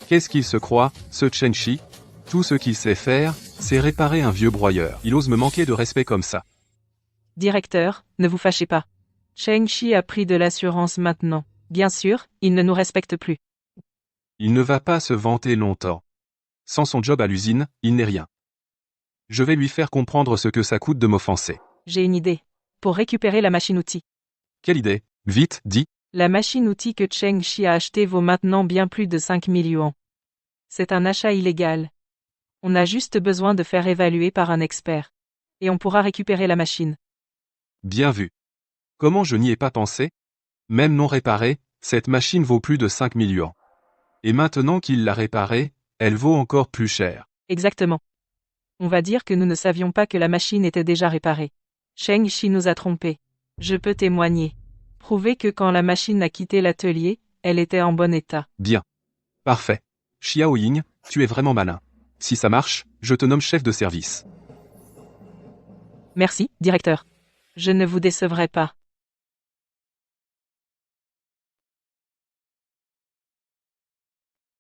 Qu'est-ce qu'il se croit, ce Chen Shi? Tout ce qu'il sait faire, c'est réparer un vieux broyeur. Il ose me manquer de respect comme ça. Directeur, ne vous fâchez pas. Cheng Shi a pris de l'assurance maintenant. Bien sûr, il ne nous respecte plus. Il ne va pas se vanter longtemps. Sans son job à l'usine, il n'est rien. Je vais lui faire comprendre ce que ça coûte de m'offenser. J'ai une idée. Pour récupérer la machine-outil. Quelle idée? Vite, dis. La machine-outil que Cheng Shi a achetée vaut maintenant bien plus de 5 000 yuans. C'est un achat illégal. On a juste besoin de faire évaluer par un expert. Et on pourra récupérer la machine. Bien vu. Comment je n'y ai pas pensé? Même non réparée, cette machine vaut plus de 5 000 yuans. Et maintenant qu'il l'a réparée, elle vaut encore plus cher. Exactement. On va dire que nous ne savions pas que la machine était déjà réparée. Cheng Shi nous a trompés. Je peux témoigner. Prouver que quand la machine a quitté l'atelier, elle était en bon état. Bien. Parfait. Xiao Ying, tu es vraiment malin. Si ça marche, je te nomme chef de service. Merci, directeur. Je ne vous décevrai pas.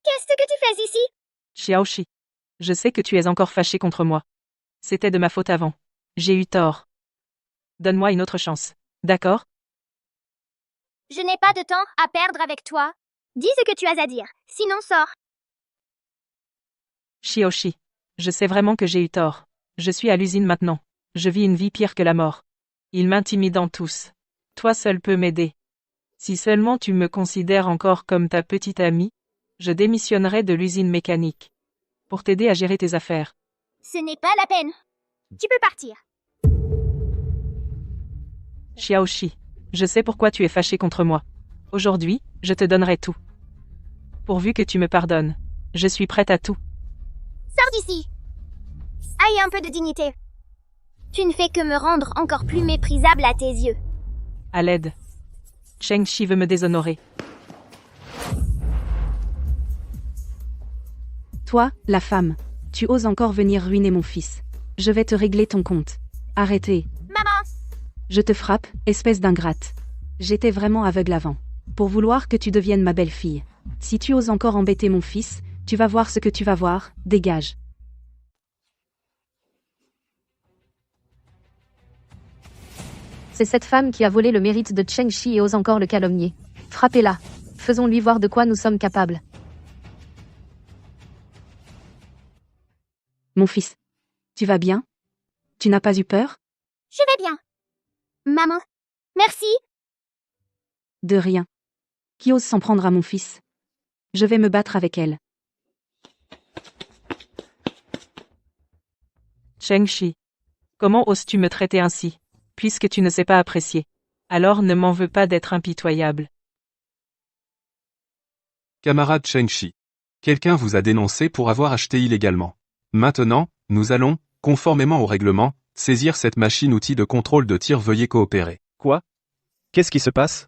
Qu'est-ce que tu fais ici? Xiaoxi. Je sais que tu es encore fâché contre moi. C'était de ma faute avant. J'ai eu tort. Donne-moi une autre chance. D'accord? Je n'ai pas de temps à perdre avec toi. Dis ce que tu as à dire, sinon sors. Xiaoxi. Je sais vraiment que j'ai eu tort. Je suis à l'usine maintenant. Je vis une vie pire que la mort. Ils m'intimident tous. Toi seul peux m'aider. Si seulement tu me considères encore comme ta petite amie, je démissionnerai de l'usine mécanique. Pour t'aider à gérer tes affaires. Ce n'est pas la peine. Tu peux partir. Xiaoxi. Je sais pourquoi tu es fâché contre moi. Aujourd'hui, je te donnerai tout. Pourvu que tu me pardonnes. Je suis prête à tout. Sors d'ici. Aie un peu de dignité. Tu ne fais que me rendre encore plus méprisable à tes yeux. À l'aide. Cheng Shi veut me déshonorer. Toi, la femme, tu oses encore venir ruiner mon fils. Je vais te régler ton compte. Arrêtez. Maman! Je te frappe, espèce d'ingrate. J'étais vraiment aveugle avant. Pour vouloir que tu deviennes ma belle-fille. Si tu oses encore embêter mon fils, tu vas voir ce que tu vas voir, dégage. C'est cette femme qui a volé le mérite de Cheng Shi et ose encore le calomnier. Frappez-la. Faisons-lui voir de quoi nous sommes capables. Mon fils, Tu vas bien? Tu n'as pas eu peur? Je vais bien. Maman. Merci. De rien. Qui ose s'en prendre à mon fils? Je vais me battre avec elle. Cheng-Shi. Comment oses-tu me traiter ainsi? Puisque tu ne sais pas apprécier. Alors ne m'en veux pas d'être impitoyable. Camarade Cheng-Shi. Quelqu'un vous a dénoncé pour avoir acheté illégalement. Maintenant, nous allons, conformément au règlement, saisir cette machine-outil de contrôle de tir. Veuillez coopérer. Quoi? Qu'est-ce qui se passe?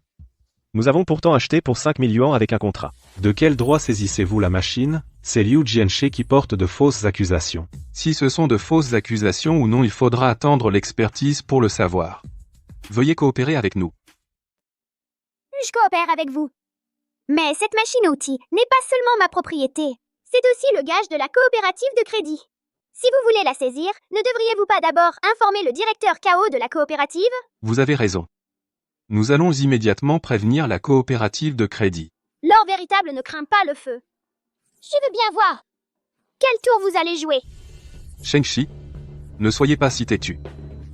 Nous avons pourtant acheté pour 5 000 yuans avec un contrat. De quel droit saisissez-vous la machine? C'est Liu Jianxie qui porte de fausses accusations. Si ce sont de fausses accusations ou non, il faudra attendre l'expertise pour le savoir. Veuillez coopérer avec nous. Je coopère avec vous. Mais cette machine à outils n'est pas seulement ma propriété, c'est aussi le gage de la coopérative de crédit. Si vous voulez la saisir, ne devriez-vous pas d'abord informer le directeur KO de la coopérative? Vous avez raison. Nous allons immédiatement prévenir la coopérative de crédit. L'or véritable ne craint pas le feu. Je veux bien voir. Quel tour vous allez jouer? Cheng-Shi, ne soyez pas si têtu.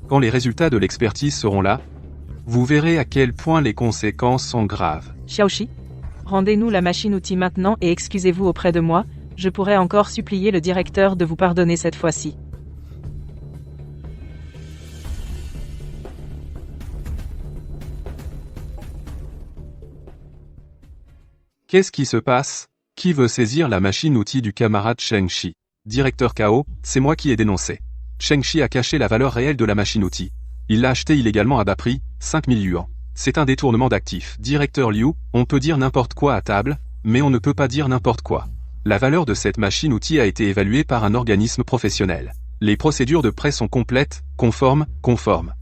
Quand les résultats de l'expertise seront là, vous verrez à quel point les conséquences sont graves. Xiaoxi, rendez-nous la machine-outil maintenant et excusez-vous auprès de moi, je pourrais encore supplier le directeur de vous pardonner cette fois-ci. Qu'est-ce qui se passe? Qui veut saisir la machine-outil du camarade Cheng-Shi? Directeur KO, c'est moi qui ai dénoncé. Cheng-Shi a caché la valeur réelle de la machine-outil. Il l'a acheté illégalement à bas prix, 5 000 yuans. C'est un détournement d'actifs. Directeur Liu, on peut dire n'importe quoi à table, mais on ne peut pas dire n'importe quoi. La valeur de cette machine-outil a été évaluée par un organisme professionnel. Les procédures de prêt sont complètes, conformes.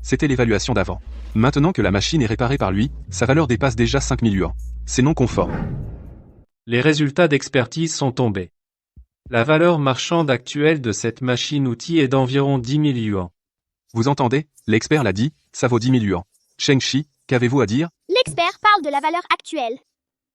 C'était l'évaluation d'avant. Maintenant que la machine est réparée par lui, sa valeur dépasse déjà 5 000 yuans. C'est non conforme. Les résultats d'expertise sont tombés. La valeur marchande actuelle de cette machine-outil est d'environ 10 000 yuans. Vous entendez? L'expert l'a dit, ça vaut 10 000 yuans. Cheng-Shi, qu'avez-vous à dire? L'expert parle de la valeur actuelle.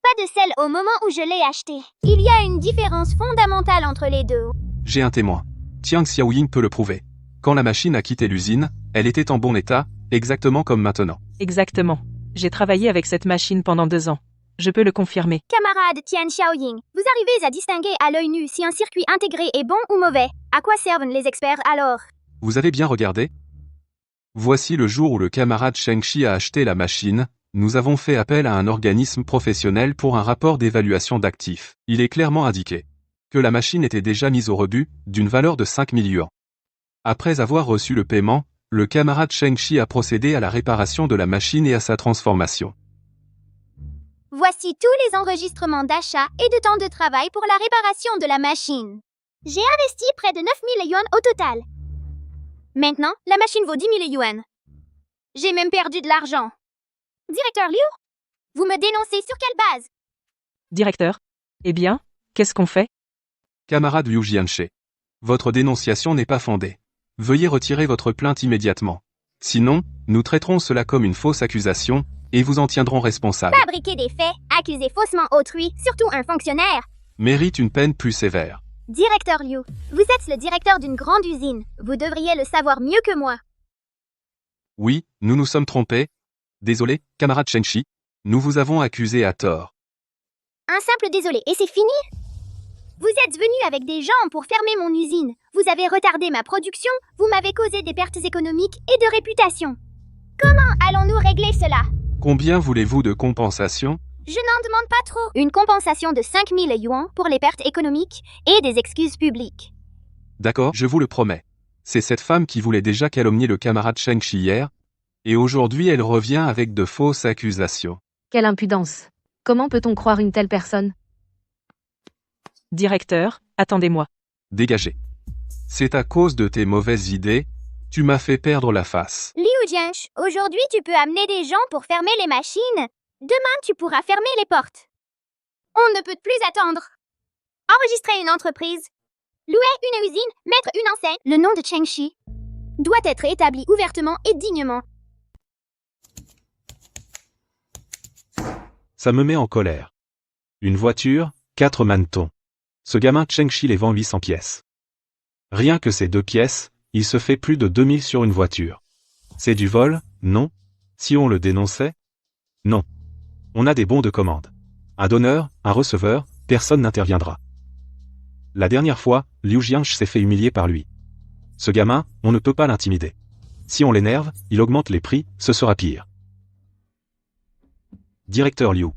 Pas de celle au moment où je l'ai achetée. Il y a une différence fondamentale entre les deux. J'ai un témoin. Tiang Xiaoying peut le prouver. Quand la machine a quitté l'usine, elle était en bon état, exactement comme maintenant. Exactement. J'ai travaillé avec cette machine pendant 2 ans. Je peux le confirmer. Camarade Tian Xiaoying, vous arrivez à distinguer à l'œil nu si un circuit intégré est bon ou mauvais. À quoi servent les experts alors? Vous avez bien regardé? Voici le jour où le camarade Cheng-Shi a acheté la machine, nous avons fait appel à un organisme professionnel pour un rapport d'évaluation d'actifs. Il est clairement indiqué que la machine était déjà mise au rebut, d'une valeur de 5 000 yuans. Après avoir reçu le paiement, le camarade Cheng-Shi a procédé à la réparation de la machine et à sa transformation. Voici tous les enregistrements d'achat et de temps de travail pour la réparation de la machine. J'ai investi près de 9 000 yuan au total. Maintenant, la machine vaut 10 000 yuan. J'ai même perdu de l'argent. Directeur Liu, vous me dénoncez sur quelle base? Directeur. Eh bien, qu'est-ce qu'on fait? Camarade Liu Jianxie, votre dénonciation n'est pas fondée. Veuillez retirer votre plainte immédiatement. Sinon, nous traiterons cela comme une fausse accusation, et vous en tiendrons responsable. Fabriquer des faits, accuser faussement autrui, surtout un fonctionnaire. Mérite une peine plus sévère. Directeur Liu, vous êtes le directeur d'une grande usine. Vous devriez le savoir mieux que moi. Oui, nous nous sommes trompés. Désolé, camarade Cheng-Shi, nous vous avons accusé à tort. Un simple désolé, et c'est fini? Vous êtes venu avec des gens pour fermer mon usine. Vous avez retardé ma production, vous m'avez causé des pertes économiques et de réputation. Comment allons-nous régler cela? Combien voulez-vous de compensation? Je n'en demande pas trop. Une compensation de 5 000 yuan pour les pertes économiques et des excuses publiques. D'accord, je vous le promets. C'est cette femme qui voulait déjà calomnier le camarade Cheng-Shi hier, et aujourd'hui elle revient avec de fausses accusations. Quelle impudence. Comment peut-on croire une telle personne? Directeur, attendez-moi. Dégagez. C'est à cause de tes mauvaises idées, tu m'as fait perdre la face. Liu Jianxie, aujourd'hui tu peux amener des gens pour fermer les machines. Demain tu pourras fermer les portes. On ne peut plus attendre. Enregistrer une entreprise, louer une usine, mettre une enseigne. Le nom de Cheng-Shi doit être établi ouvertement et dignement. Ça me met en colère. Une voiture, 4 manetons. Ce gamin Cheng-Shi les vend 800 pièces. Rien que ces 2 pièces, il se fait plus de 2000 sur une voiture. C'est du vol, non? Si on le dénonçait? Non. On a des bons de commande. Un donneur, un receveur, personne n'interviendra. La dernière fois, Liu Jiangshi s'est fait humilier par lui. Ce gamin, on ne peut pas l'intimider. Si on l'énerve, il augmente les prix, ce sera pire. Directeur Liu.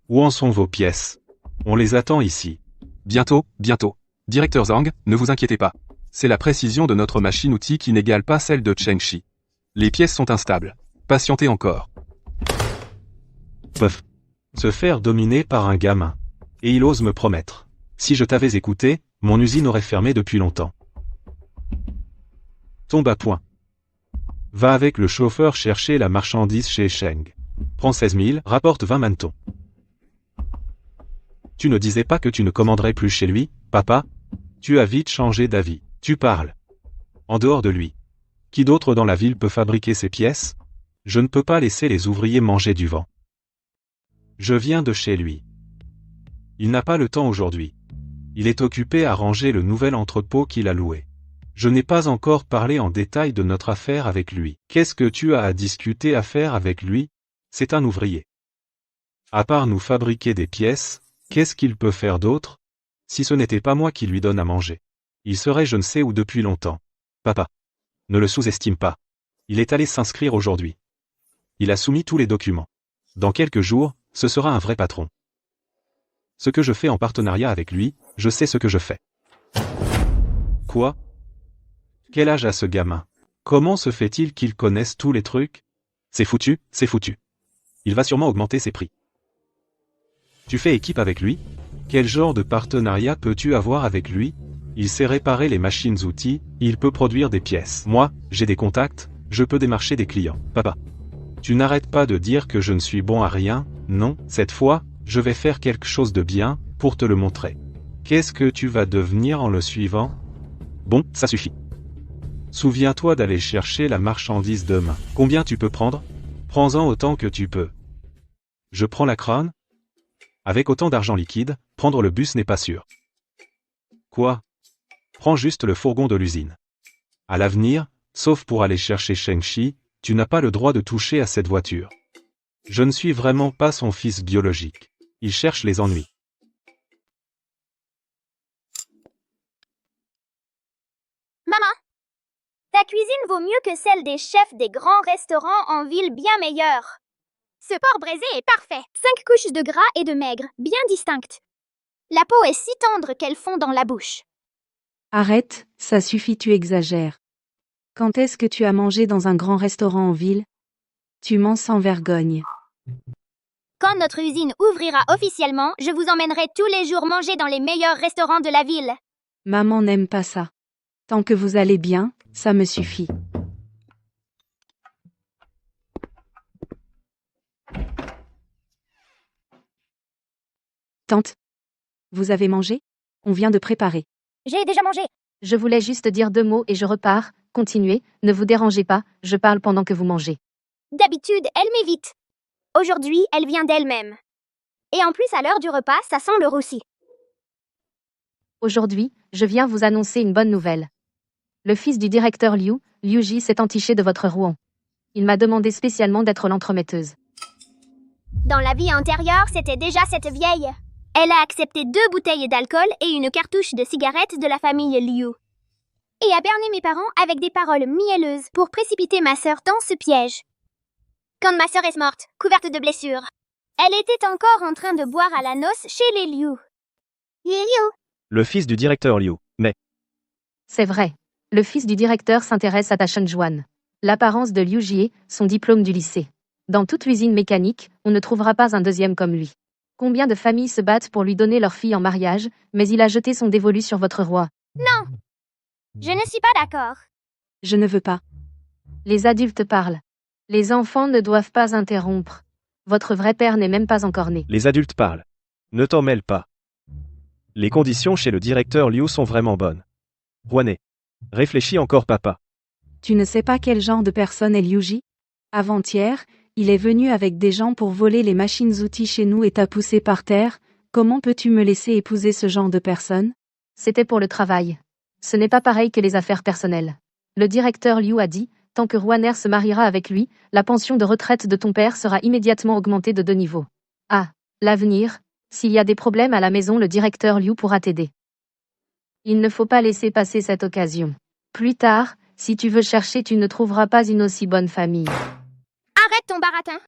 Où en sont vos pièces? On les attend ici. Bientôt, bientôt. Directeur Zhang, ne vous inquiétez pas. C'est la précision de notre machine-outil qui n'égale pas celle de Chengxi. Les pièces sont instables. Patientez encore. Peuf. Se faire dominer par un gamin. Et il ose me promettre. Si je t'avais écouté, mon usine aurait fermé depuis longtemps. Tombe à point. Va avec le chauffeur chercher la marchandise chez Sheng. Prends 16 000, rapporte 20 mantons. Tu ne disais pas que tu ne commanderais plus chez lui, papa? Tu as vite changé d'avis. Tu parles. En dehors de lui. Qui d'autre dans la ville peut fabriquer ces pièces? Je ne peux pas laisser les ouvriers manger du vent. Je viens de chez lui. Il n'a pas le temps aujourd'hui. Il est occupé à ranger le nouvel entrepôt qu'il a loué. Je n'ai pas encore parlé en détail de notre affaire avec lui. Qu'est-ce que tu as à discuter à faire avec lui? C'est un ouvrier. À part nous fabriquer des pièces, qu'est-ce qu'il peut faire d'autre? Si ce n'était pas moi qui lui donne à manger. Il serait je ne sais où depuis longtemps. Papa. Ne le sous-estime pas. Il est allé s'inscrire aujourd'hui. Il a soumis tous les documents. Dans quelques jours, ce sera un vrai patron. Ce que je fais en partenariat avec lui, je sais ce que je fais. Quoi? Quel âge a ce gamin? Comment se fait-il qu'il connaisse tous les trucs? C'est foutu, c'est foutu. Il va sûrement augmenter ses prix. Tu fais équipe avec lui? Quel genre de partenariat peux-tu avoir avec lui? Il sait réparer les machines-outils, il peut produire des pièces. Moi, j'ai des contacts, je peux démarcher des clients. Papa. Tu n'arrêtes pas de dire que je ne suis bon à rien, non? Cette fois, je vais faire quelque chose de bien, pour te le montrer. Qu'est-ce que tu vas devenir en le suivant? Bon, ça suffit. Souviens-toi d'aller chercher la marchandise demain. Combien tu peux prendre? Prends-en autant que tu peux. Je prends la crâne? Avec autant d'argent liquide, prendre le bus n'est pas sûr. Quoi? Prends juste le fourgon de l'usine. À l'avenir, sauf pour aller chercher Shengxi, tu n'as pas le droit de toucher à cette voiture. Je ne suis vraiment pas son fils biologique. Il cherche les ennuis. Maman, ta cuisine vaut mieux que celle des chefs des grands restaurants en ville bien meilleurs. Ce porc braisé est parfait. 5 couches de gras et de maigre, bien distinctes. La peau est si tendre qu'elle fond dans la bouche. Arrête, ça suffit, tu exagères. Quand est-ce que tu as mangé dans un grand restaurant en ville? Tu mens sans vergogne. Quand notre usine ouvrira officiellement, je vous emmènerai tous les jours manger dans les meilleurs restaurants de la ville. Maman n'aime pas ça. Tant que vous allez bien, ça me suffit. Tante, vous avez mangé? On vient de préparer. J'ai déjà mangé. Je voulais juste dire 2 mots et je repars. Continuez, ne vous dérangez pas, je parle pendant que vous mangez. D'habitude, elle m'évite. Aujourd'hui, elle vient d'elle-même. Et en plus, à l'heure du repas, ça sent le roussi. Aujourd'hui, je viens vous annoncer une bonne nouvelle. Le fils du directeur Liu, Liu Ji, s'est entiché de votre Rouen. Il m'a demandé spécialement d'être l'entremetteuse. Dans la vie antérieure, c'était déjà cette vieille. Elle a accepté 2 bouteilles d'alcool et une cartouche de cigarettes de la famille Liu. Et a berné mes parents avec des paroles mielleuses pour précipiter ma sœur dans ce piège. Quand ma sœur est morte, couverte de blessures, elle était encore en train de boire à la noce chez les Liu. Liu. Le fils du directeur Liu. Mais, C'est vrai. Le fils du directeur s'intéresse à ta Juan. L'apparence de Liu Jie, son diplôme du lycée. Dans toute usine mécanique, on ne trouvera pas un deuxième comme lui. Combien de familles se battent pour lui donner leur fille en mariage, mais il a jeté son dévolu sur votre roi. Non. Je ne suis pas d'accord. Je ne veux pas. Les adultes parlent. Les enfants ne doivent pas interrompre. Votre vrai père n'est même pas encore né. les adultes parlent. Ne t'en mêle pas. Les conditions chez le directeur Liu sont vraiment bonnes. Rouanet. Réfléchis encore, papa. Tu ne sais pas quel genre de personne est Liu Ji? Avant-hier, il est venu avec des gens pour voler les machines-outils chez nous et t'a poussé par terre. Comment peux-tu me laisser épouser ce genre de personne? C'était pour le travail. Ce n'est pas pareil que les affaires personnelles. Le directeur Liu a dit, tant que Ruaner se mariera avec lui, la pension de retraite de ton père sera immédiatement augmentée de 2 niveaux. Ah, l'avenir, s'il y a des problèmes à la maison, le directeur Liu pourra t'aider. Il ne faut pas laisser passer cette occasion. Plus tard, si tu veux chercher, tu ne trouveras pas une aussi bonne famille. Arrête ton baratin.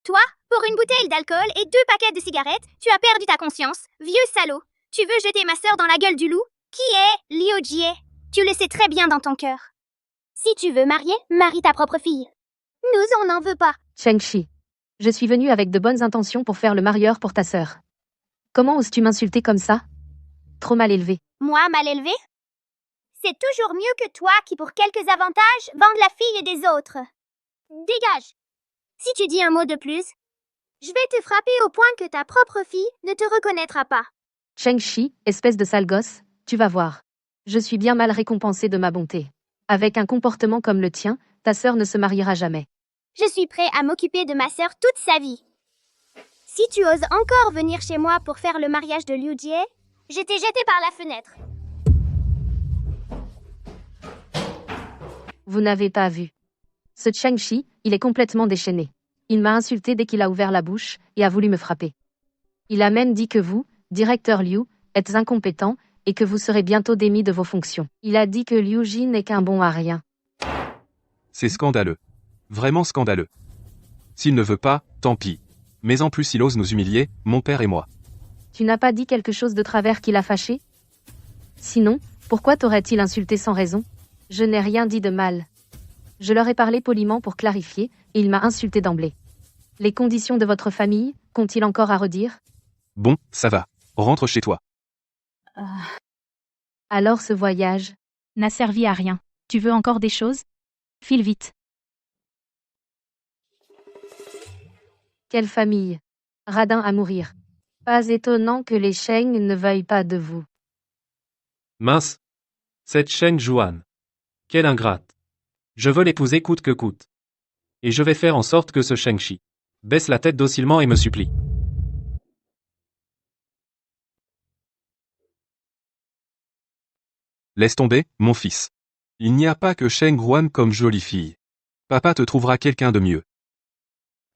Toi, pour une bouteille d'alcool et 2 paquets de cigarettes, tu as perdu ta conscience, vieux salaud. Tu veux jeter ma sœur dans la gueule du loup? Qui est Liu Jie? Tu le sais très bien dans ton cœur. Si tu veux marier, marie ta propre fille. Nous, on n'en veut pas. Cheng-Shi, je suis venu avec de bonnes intentions pour faire le marieur pour ta sœur. Comment oses-tu m'insulter comme ça? Trop mal élevé. Moi, mal élevé? C'est toujours mieux que toi qui, pour quelques avantages, vendent la fille des autres. Dégage. Si tu dis un mot de plus, je vais te frapper au point que ta propre fille ne te reconnaîtra pas. Cheng-Shi, espèce de sale gosse, tu vas voir. Je suis bien mal récompensé de ma bonté. Avec un comportement comme le tien, ta sœur ne se mariera jamais. Je suis prêt à m'occuper de ma sœur toute sa vie. Si tu oses encore venir chez moi pour faire le mariage de Liu Jie, je t'ai jeté par la fenêtre. Vous n'avez pas vu. Ce Cheng-Shi, il est complètement déchaîné. Il m'a insulté dès qu'il a ouvert la bouche et a voulu me frapper. Il a même dit que vous, directeur Liu, êtes incompétent et que vous serez bientôt démis de vos fonctions. Il a dit que Liu Ji n'est qu'un bon à rien. C'est scandaleux. Vraiment scandaleux. S'il ne veut pas, tant pis. Mais en plus il ose nous humilier, mon père et moi. Tu n'as pas dit quelque chose de travers qui l'a fâché? Sinon, pourquoi t'aurait-il insulté sans raison? Je n'ai rien dit de mal. Je leur ai parlé poliment pour clarifier, et il m'a insulté d'emblée. Les conditions de votre famille, qu'ont-ils encore à redire? Bon, ça va. Rentre chez toi. Alors ce voyage n'a servi à rien. Tu veux encore des choses? File vite. Quelle famille! Radin à mourir. Pas étonnant que les Sheng ne veuillent pas de vous. Mince. Cette Cheng Juan. Quelle ingrate. Je veux l'épouser coûte que coûte. Et je vais faire en sorte que ce Cheng-Shi baisse la tête docilement et me supplie. Laisse tomber, mon fils. Il n'y a pas que Cheng Ruan comme jolie fille. Papa te trouvera quelqu'un de mieux.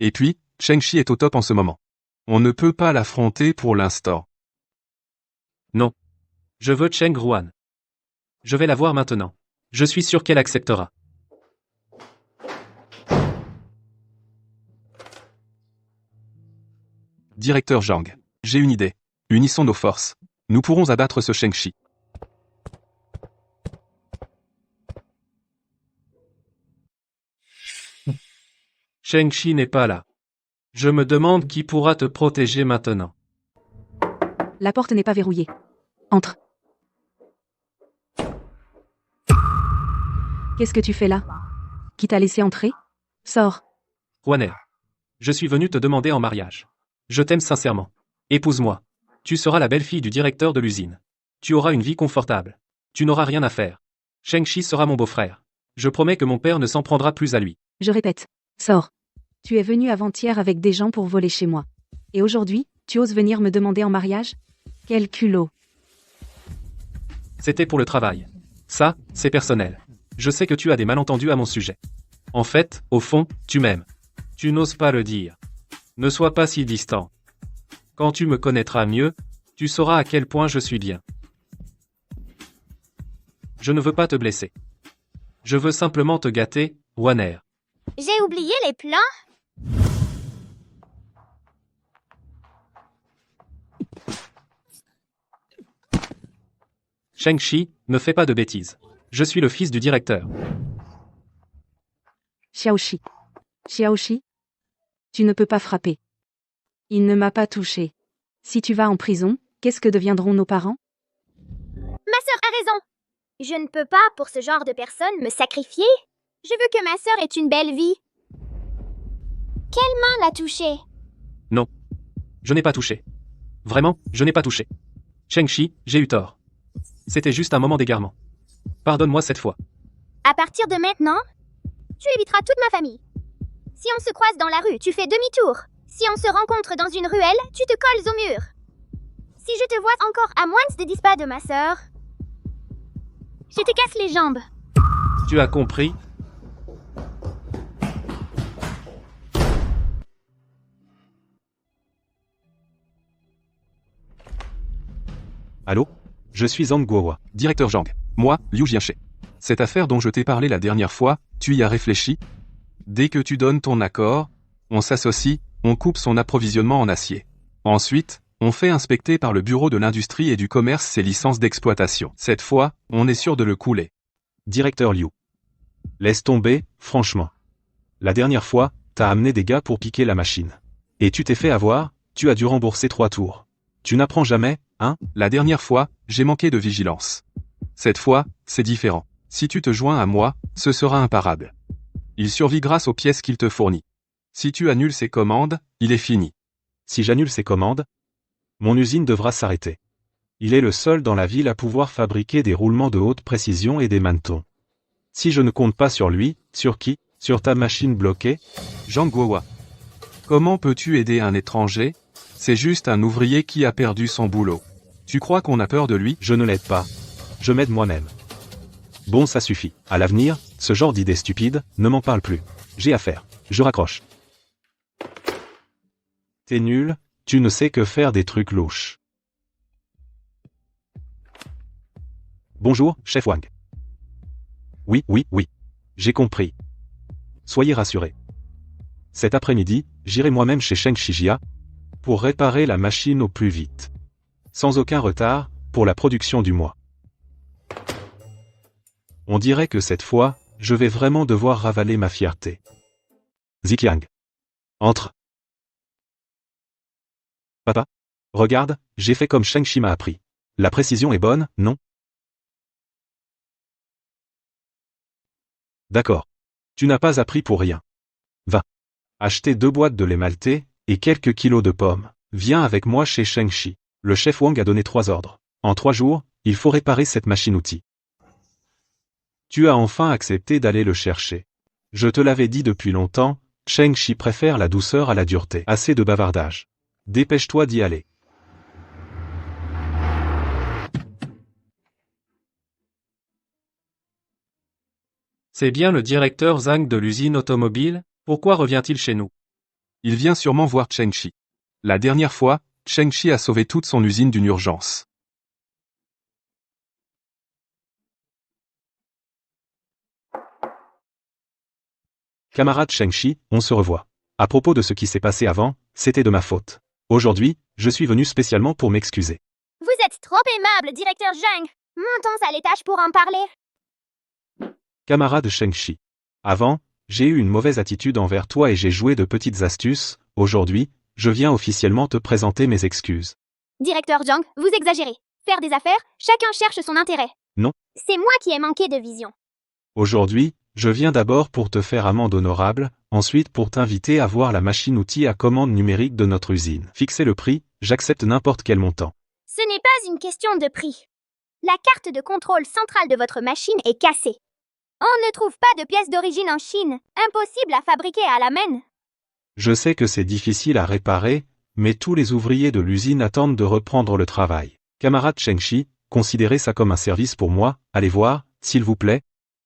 Et puis, Cheng-Shi est au top en ce moment. On ne peut pas l'affronter pour l'instant. Non. Je veux Cheng Ruan. Je vais la voir maintenant. Je suis sûr qu'elle acceptera. Directeur Zhang, j'ai une idée. Unissons nos forces. Nous pourrons abattre ce Cheng-Shi. Cheng-Shi n'est pas là. Je me demande qui pourra te protéger maintenant. La porte n'est pas verrouillée. Entre. Qu'est-ce que tu fais là? Qui t'a laissé entrer? Sors. Ruaner. Je suis venu te demander en mariage. Je t'aime sincèrement. Épouse-moi. Tu seras la belle-fille du directeur de l'usine. Tu auras une vie confortable. Tu n'auras rien à faire. Cheng-Shi sera mon beau-frère. Je promets que mon père ne s'en prendra plus à lui. Je répète. Sors. Tu es venu avant-hier avec des gens pour voler chez moi. Et aujourd'hui, tu oses venir me demander en mariage? Quel culot. C'était pour le travail. Ça, c'est personnel. Je sais que tu as des malentendus à mon sujet. En fait, au fond, tu m'aimes. Tu n'oses pas le dire. Ne sois pas si distant. Quand tu me connaîtras mieux, tu sauras à quel point je suis bien. Je ne veux pas te blesser. Je veux simplement te gâter, Ruaner. J'ai oublié les plans. Cheng-Shi, ne fais pas de bêtises. Je suis le fils du directeur. Xiaoxi. Xiaoxi. Tu ne peux pas frapper. Il ne m'a pas touché. Si tu vas en prison, qu'est-ce que deviendront nos parents? Ma sœur a raison. Je ne peux pas, pour ce genre de personne, me sacrifier. Je veux que ma sœur ait une belle vie. Quelle main l'a touchée? Non. Je n'ai pas touché. Vraiment, je n'ai pas touché. Cheng-Shi, j'ai eu tort. C'était juste un moment d'égarement. Pardonne-moi cette fois. À partir de maintenant, tu éviteras toute ma famille. Si on se croise dans la rue, tu fais demi-tour. Si on se rencontre dans une ruelle, tu te colles au mur. Si je te vois encore à moins de 10 pas de ma sœur, je te casse les jambes. Tu as compris? Allô? Je suis Zhang Guohua. Directeur Zhang. Moi, Liu Jianche. Cette affaire dont je t'ai parlé la dernière fois, tu y as réfléchi? Dès que tu donnes ton accord, on s'associe, on coupe son approvisionnement en acier. Ensuite, on fait inspecter par le Bureau de l'Industrie et du Commerce ses licences d'exploitation. Cette fois, on est sûr de le couler. Directeur Liu. Laisse tomber, franchement. La dernière fois, t'as amené des gars pour piquer la machine. Et tu t'es fait avoir, tu as dû rembourser 3 tours. Tu n'apprends jamais, hein? La dernière fois, j'ai manqué de vigilance. Cette fois, c'est différent. Si tu te joins à moi, ce sera imparable. Il survit grâce aux pièces qu'il te fournit. Si tu annules ses commandes, il est fini. Si j'annule ses commandes, mon usine devra s'arrêter. Il est le seul dans la ville à pouvoir fabriquer des roulements de haute précision et des manetons. Si je ne compte pas sur lui, sur qui? Sur ta machine bloquée? Zhang Guohua. Comment peux-tu aider un étranger? C'est juste un ouvrier qui a perdu son boulot. Tu crois qu'on a peur de lui? Je ne l'aide pas. Je m'aide moi-même. Bon, ça suffit. À l'avenir, ce genre d'idée stupide, ne m'en parle plus. J'ai affaire. Je raccroche. T'es nul, tu ne sais que faire des trucs louches. Bonjour, chef Wang. Oui, j'ai compris. Soyez rassurés. Cet après-midi, j'irai moi-même chez Sheng Shijia pour réparer la machine au plus vite. Sans aucun retard, pour la production du mois. On dirait que cette fois, je vais vraiment devoir ravaler ma fierté. Ziqiang. Entre. Papa? Regarde, j'ai fait comme Sheng Shi m'a appris. La précision est bonne, non? D'accord. Tu n'as pas appris pour rien. Va. Acheter 2 boîtes de lait maltais, et quelques kilos de pommes. Viens avec moi chez Sheng Shi. Le chef Wang a donné 3 ordres. En 3 jours, il faut réparer cette machine-outil. Tu as enfin accepté d'aller le chercher. Je te l'avais dit depuis longtemps, Sheng Shi préfère la douceur à la dureté. Assez de bavardage. Dépêche-toi d'y aller. C'est bien le directeur Zhang de l'usine automobile? Pourquoi revient-il chez nous? Il vient sûrement voir Cheng Shi. La dernière fois, Cheng Shi a sauvé toute son usine d'une urgence. Camarade Sheng Shi, on se revoit. À propos de ce qui s'est passé avant, c'était de ma faute. Aujourd'hui, je suis venu spécialement pour m'excuser. Vous êtes trop aimable, directeur Zhang. Montons à l'étage pour en parler. Camarade Sheng Shi. Avant, j'ai eu une mauvaise attitude envers toi et j'ai joué de petites astuces. Aujourd'hui, je viens officiellement te présenter mes excuses. Directeur Zhang, vous exagérez. Faire des affaires, chacun cherche son intérêt. Non. C'est moi qui ai manqué de vision. Aujourd'hui, je viens d'abord pour te faire amende honorable, ensuite pour t'inviter à voir la machine-outil à commande numérique de notre usine. Fixer le prix, j'accepte n'importe quel montant. Ce n'est pas une question de prix. La carte de contrôle centrale de votre machine est cassée. On ne trouve pas de pièces d'origine en Chine, impossible à fabriquer à la main. Je sais que c'est difficile à réparer, mais tous les ouvriers de l'usine attendent de reprendre le travail. Camarade Sheng Shi, considérez ça comme un service pour moi, allez voir, s'il vous plaît.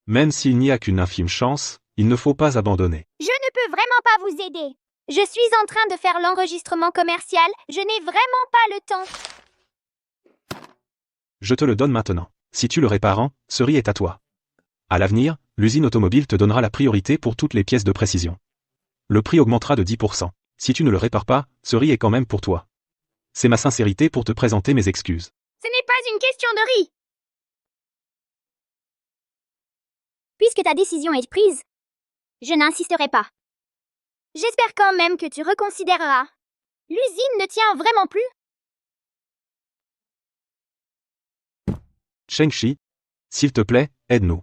Même s'il n'y a qu'une infime chance, il ne faut pas abandonner. Je ne peux vraiment pas vous aider. Je suis en train de faire l'enregistrement commercial, je n'ai vraiment pas le temps. Je te le donne maintenant. Si tu le répares, ce riz est à toi. À l'avenir, l'usine automobile te donnera la priorité pour toutes les pièces de précision. Le prix augmentera de 10%. Si tu ne le répares pas, ce riz est quand même pour toi. C'est ma sincérité pour te présenter mes excuses. Ce n'est pas une question de riz. Puisque ta décision est prise, je n'insisterai pas. J'espère quand même que tu reconsidéreras. L'usine ne tient vraiment plus. Sheng Shi, s'il te plaît, aide-nous.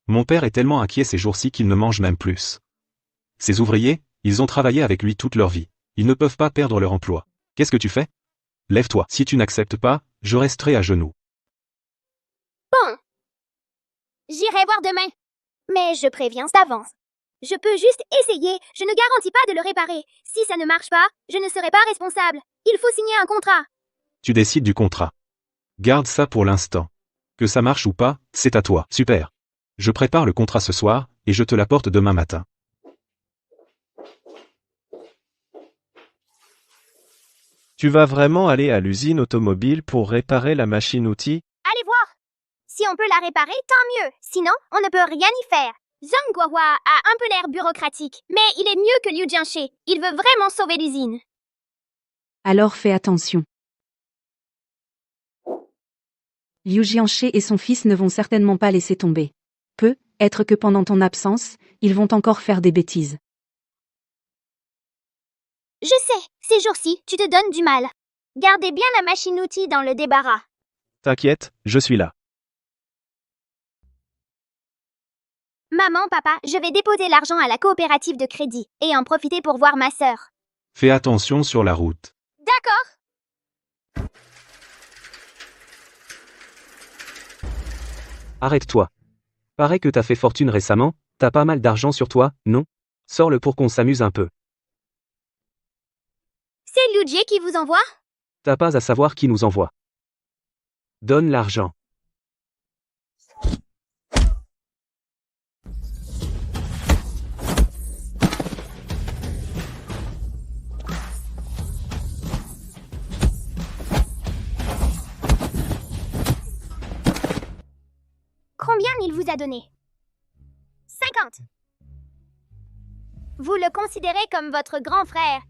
Mon père est tellement inquiet ces jours-ci qu'il ne mange même plus. Ces ouvriers, ils ont travaillé avec lui toute leur vie. Ils ne peuvent pas perdre leur emploi. Qu'est-ce que tu fais? Lève-toi. Si tu n'acceptes pas, je resterai à genoux. Bon. J'irai voir demain. Mais je préviens d'avance. Je peux juste essayer, je ne garantis pas de le réparer. Si ça ne marche pas, je ne serai pas responsable. Il faut signer un contrat. Tu décides du contrat. Garde ça pour l'instant. Que ça marche ou pas, c'est à toi. Super. Je prépare le contrat ce soir, et je te l'apporte demain matin. Tu vas vraiment aller à l'usine automobile pour réparer la machine-outil? Allez voir. Si on peut la réparer, tant mieux. Sinon, on ne peut rien y faire. Zhang Guohua a un peu l'air bureaucratique, mais il est mieux que Liu Jianxie. Il veut vraiment sauver l'usine. Alors fais attention. Liu Jianxie et son fils ne vont certainement pas laisser tomber. Peut-être que pendant ton absence, ils vont encore faire des bêtises. Je sais, ces jours-ci, tu te donnes du mal. Gardez bien la machine-outil dans le débarras. T'inquiète, je suis là. Maman, papa, je vais déposer l'argent à la coopérative de crédit et en profiter pour voir ma sœur. Fais attention sur la route. D'accord. Arrête-toi. Paraît que t'as fait fortune récemment, t'as pas mal d'argent sur toi, non? Sors-le pour qu'on s'amuse un peu. C'est Liu Jie qui vous envoie? T'as pas à savoir qui nous envoie. Donne l'argent. Combien il vous a donné? 50. Vous le considérez comme votre grand frère.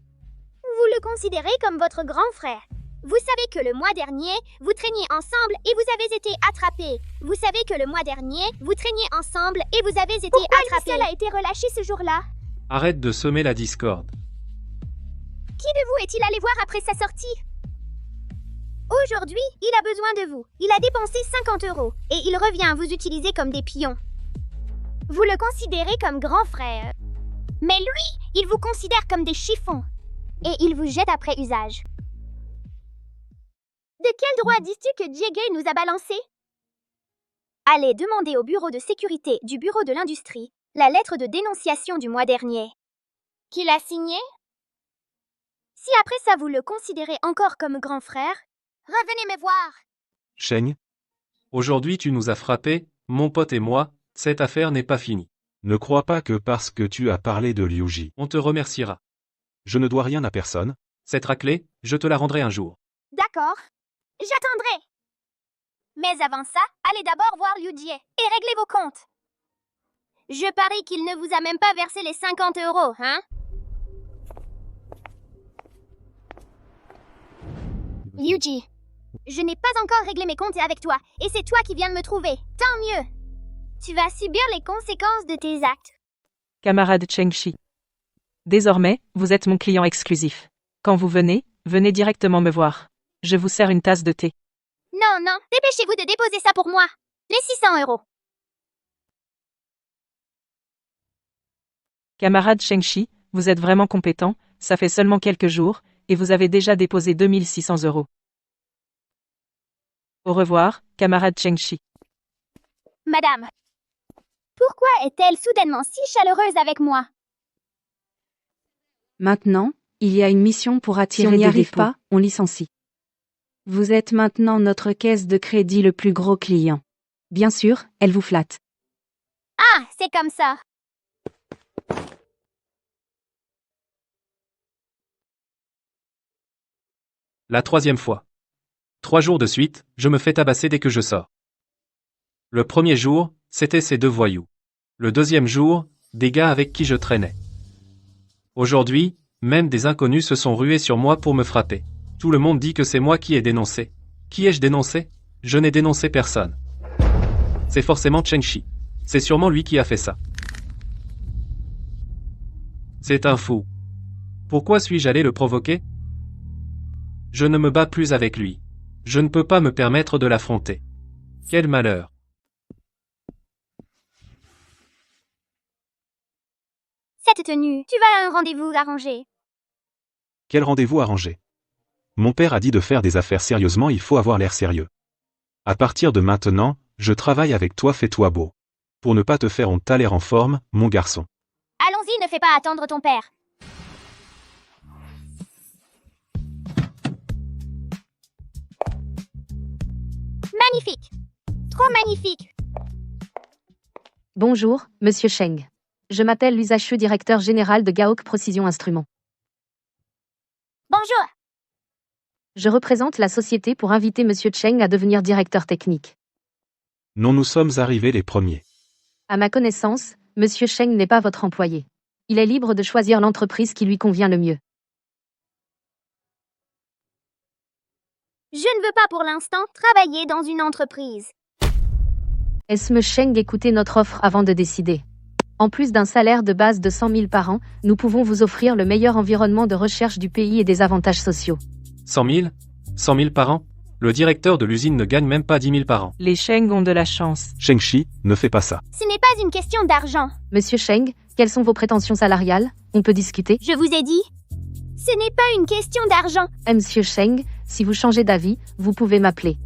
Vous le considérez comme votre grand frère. Vous savez que le mois dernier, vous traîniez ensemble et vous avez été attrapés. Vous savez que le mois dernier, vous traîniez ensemble et vous avez été attrapés. Pourquoi a été relâché ce jour-là? Arrête de semer la discorde. Qui de vous est-il allé voir après sa sortie? Aujourd'hui, il a besoin de vous. Il a dépensé 50 € et il revient vous utiliser comme des pions. Vous le considérez comme grand frère. Mais lui, il vous considère comme des chiffons. Et il vous jette après usage. De quel droit dis-tu que Jie nous a balancé? Allez demander au bureau de sécurité du bureau de l'industrie la lettre de dénonciation du mois dernier. Qui l'a signée? Si après ça vous le considérez encore comme grand frère, revenez me voir. Sheng, Aujourd'hui tu nous as frappés, mon pote et moi, cette affaire n'est pas finie. ne crois pas que parce que tu as parlé de Liu Ji, On te remerciera. je ne dois rien à personne. Cette raclée, je te la rendrai un jour. D'accord, j'attendrai. Mais avant ça, allez d'abord voir Liu Jie et réglez vos comptes. Je parie qu'il ne vous a même pas versé les 50 €, hein? Liu Jie, je n'ai pas encore réglé mes comptes avec toi, et c'est toi qui viens de me trouver. Tant mieux. Tu vas subir les conséquences de tes actes. Camarade Cheng Shi. Désormais, vous êtes mon client exclusif. Quand vous venez, venez directement me voir. Je vous sers une tasse de thé. Non, non, dépêchez-vous de déposer ça pour moi. Les 600 €. Camarade Cheng Shi, vous êtes vraiment compétent, ça fait seulement quelques jours, et vous avez déjà déposé 2600 €. Au revoir, camarade Cheng Shi. Madame, pourquoi est-elle soudainement si chaleureuse avec moi? Maintenant, il y a une mission pour attirer Si on n'y des arrive dépôts, pas, on licencie. Vous êtes maintenant notre caisse de crédit le plus gros client. Bien sûr, elle vous flatte. Ah, c'est comme ça. La troisième fois. 3 jours de suite, je me fais tabasser dès que je sors. Le premier jour, c'était ces 2 voyous. Le deuxième jour, des gars avec qui je traînais. Aujourd'hui, même des inconnus se sont rués sur moi pour me frapper. Tout le monde dit que c'est moi qui ai dénoncé. Qui ai-je dénoncé? Je n'ai dénoncé personne. C'est forcément Cheng Shi. C'est sûrement lui qui a fait ça. C'est un fou. Pourquoi suis-je allé le provoquer? Je ne me bats plus avec lui. Je ne peux pas me permettre de l'affronter. Quel malheur. Cette tenue, tu vas à un rendez-vous arrangé. Quel rendez-vous arrangé? Mon père a dit de faire des affaires sérieusement, il faut avoir l'air sérieux. À partir de maintenant, je travaille avec toi, fais-toi beau. Pour ne pas te faire honte, t'as l'air en forme, mon garçon. Allons-y, ne fais pas attendre ton père. Magnifique. Trop magnifique. Bonjour, Monsieur Cheng. Je m'appelle Lu Zhaxue, directeur général de Gaok Precision Instruments. Bonjour. Je représente la société pour inviter Monsieur Cheng à devenir directeur technique. Non, nous sommes arrivés les premiers. À ma connaissance, Monsieur Cheng n'est pas votre employé. Il est libre de choisir l'entreprise qui lui convient le mieux. Je ne veux pas pour l'instant travailler dans une entreprise. Est-ce Monsieur Cheng écoutez notre offre avant de décider? En plus d'un salaire de base de 100 000 par an, nous pouvons vous offrir le meilleur environnement de recherche du pays et des avantages sociaux. 100 000 100 000 par an? Le directeur de l'usine ne gagne même pas 10 000 par an. Les Cheng ont de la chance. Sheng-Chi, ne fais pas ça. Ce n'est pas une question d'argent. Monsieur Cheng, quelles sont vos prétentions salariales? On peut discuter. Je vous ai dit, ce n'est pas une question d'argent. Monsieur Cheng, si vous changez d'avis, vous pouvez m'appeler.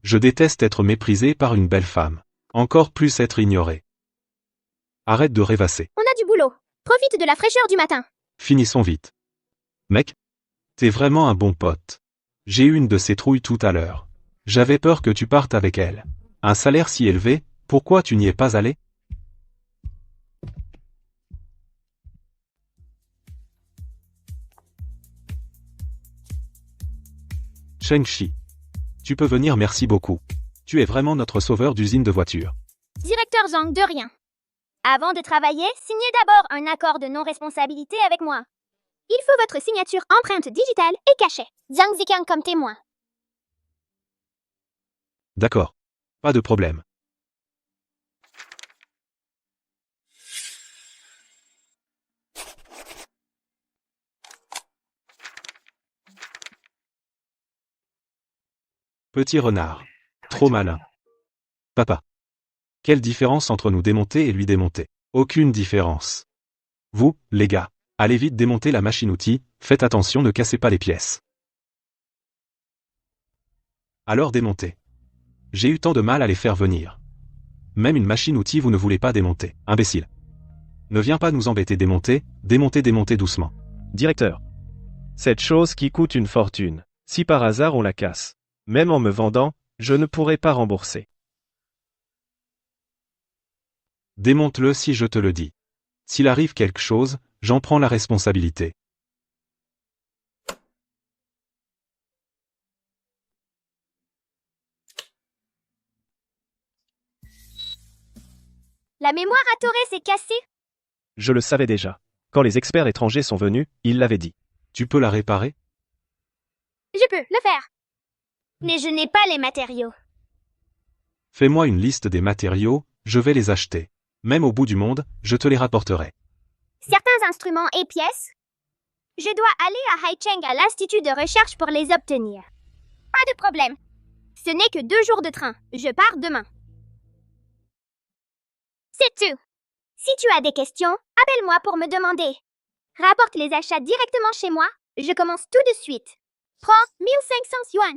Je déteste être méprisé par une belle femme. Encore plus être ignoré. Arrête de rêvasser. On a du boulot. Profite de la fraîcheur du matin. Finissons vite. Mec, t'es vraiment un bon pote. J'ai eu une de ces trouilles tout à l'heure. J'avais peur que tu partes avec elle. Un salaire si élevé, pourquoi tu n'y es pas allé? Sheng-Chi. Tu peux venir, merci beaucoup. Tu es vraiment notre sauveur d'usine de voitures. Directeur Zhang, de rien. Avant de travailler, signez d'abord un accord de non-responsabilité avec moi. Il faut votre signature, empreinte digitale et cachet. Zhang Ziqiang comme témoin. D'accord. Pas de problème. Petit renard. Trop malin. Papa. Quelle différence entre nous démonter et lui démonter? Aucune différence. Vous, les gars, allez vite démonter la machine-outil, faites attention, ne cassez pas les pièces. Alors démontez. J'ai eu tant de mal à les faire venir. Même une machine-outil vous ne voulez pas démonter, imbécile. Ne viens pas nous embêter, démonter, démonter doucement. Directeur. Cette chose qui coûte une fortune, si par hasard on la casse, même en me vendant, je ne pourrai pas rembourser. Démonte-le si je te le dis. S'il arrive quelque chose, j'en prends la responsabilité. La mémoire à Toré s'est cassée. Je le savais déjà. Quand les experts étrangers sont venus, ils l'avaient dit. Tu peux la réparer? Je peux le faire. Mais je n'ai pas les matériaux. Fais-moi une liste des matériaux, je vais les acheter. Même au bout du monde, je te les rapporterai. Certains instruments et pièces. Je dois aller à Haicheng à l'Institut de recherche pour les obtenir. Pas de problème. Ce n'est que 2 jours de train. Je pars demain. C'est tout. Si tu as des questions, appelle-moi pour me demander. Rapporte les achats directement chez moi. Je commence tout de suite. Prends 1500 yuan.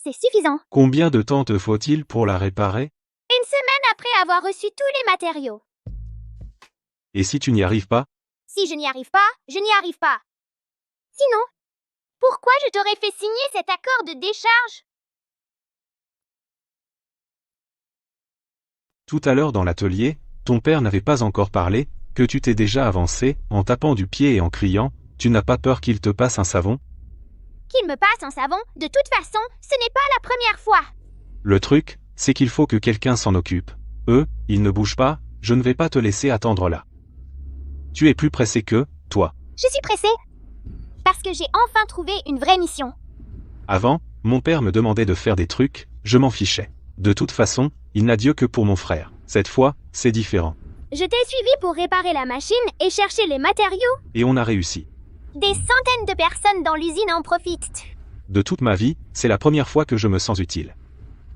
C'est suffisant. Combien de temps te faut-il pour la réparer? Une semaine après avoir reçu tous les matériaux. Et si tu n'y arrives pas? Si je n'y arrive pas, je n'y arrive pas. Sinon, pourquoi je t'aurais fait signer cet accord de décharge? Tout à l'heure dans l'atelier, ton père n'avait pas encore parlé, que tu t'es déjà avancé, en tapant du pied et en criant, tu n'as pas peur qu'il te passe un savon? Qu'il me passe un savon, de toute façon, ce n'est pas la première fois. Le truc, c'est qu'il faut que quelqu'un s'en occupe. Ils ne bougent pas, je ne vais pas te laisser attendre là. Tu es plus pressé que, toi. Je suis pressée. Parce que j'ai enfin trouvé une vraie mission. Avant, mon père me demandait de faire des trucs, je m'en fichais. De toute façon, il n'a Dieu que pour mon frère. Cette fois, c'est différent. Je t'ai suivi pour réparer la machine et chercher les matériaux. Et on a réussi. Des centaines de personnes dans l'usine en profitent. De toute ma vie, c'est la première fois que je me sens utile.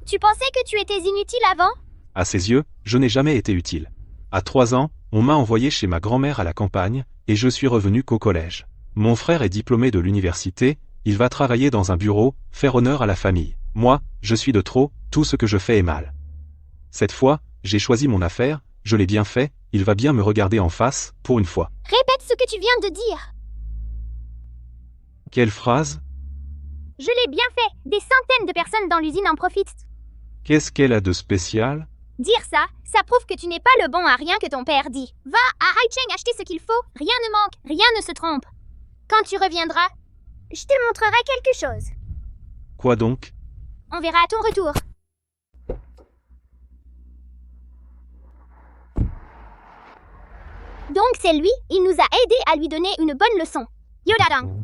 Tu pensais que tu étais inutile avant? À ses yeux, je n'ai jamais été utile. À 3 ans, on m'a envoyé chez ma grand-mère à la campagne, et je suis revenu qu'au collège. Mon frère est diplômé de l'université, il va travailler dans un bureau, faire honneur à la famille. Moi, je suis de trop, tout ce que je fais est mal. Cette fois, j'ai choisi mon affaire, je l'ai bien fait, il va bien me regarder en face, pour une fois. Répète ce que tu viens de dire. Quelle phrase? Je l'ai bien fait. Des centaines de personnes dans l'usine en profitent. Qu'est-ce qu'elle a de spécial? Dire ça prouve que tu n'es pas le bon à rien que ton père dit. Va à Haicheng acheter ce qu'il faut. Rien ne manque, rien ne se trompe. Quand tu reviendras, je te montrerai quelque chose. Quoi donc? On verra à ton retour. Donc c'est lui, il nous a aidés à lui donner une bonne leçon. Yodadang.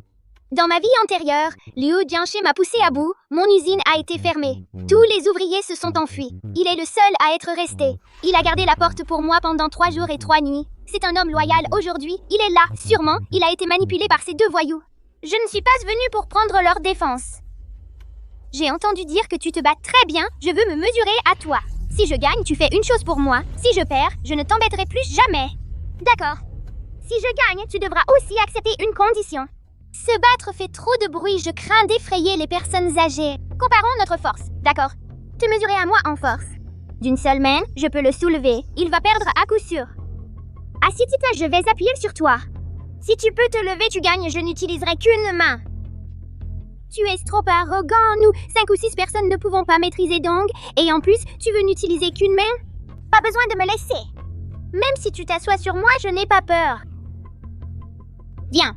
Dans ma vie antérieure, Liu Jianxi m'a poussé à bout, mon usine a été fermée. Tous les ouvriers se sont enfuis. Il est le seul à être resté. Il a gardé la porte pour moi pendant 3 jours et 3 nuits. C'est un homme loyal aujourd'hui, il est là, sûrement, il a été manipulé par ces 2 voyous. Je ne suis pas venue pour prendre leur défense. J'ai entendu dire que tu te bats très bien, je veux me mesurer à toi. Si je gagne, tu fais une chose pour moi. Si je perds, je ne t'embêterai plus jamais. D'accord. Si je gagne, tu devras aussi accepter une condition. Se battre fait trop de bruit, je crains d'effrayer les personnes âgées. Comparons notre force, d'accord? Te mesurer à moi en force. D'une seule main, je peux le soulever. Il va perdre à coup sûr. Assieds-toi, je vais appuyer sur toi. Si tu peux te lever, tu gagnes, je n'utiliserai qu'une main. Tu es trop arrogant, nous, 5 ou 6 personnes ne pouvons pas maîtriser Dong, et en plus, tu veux n'utiliser qu'une main? Pas besoin de me laisser. Même si tu t'assois sur moi, je n'ai pas peur. Viens.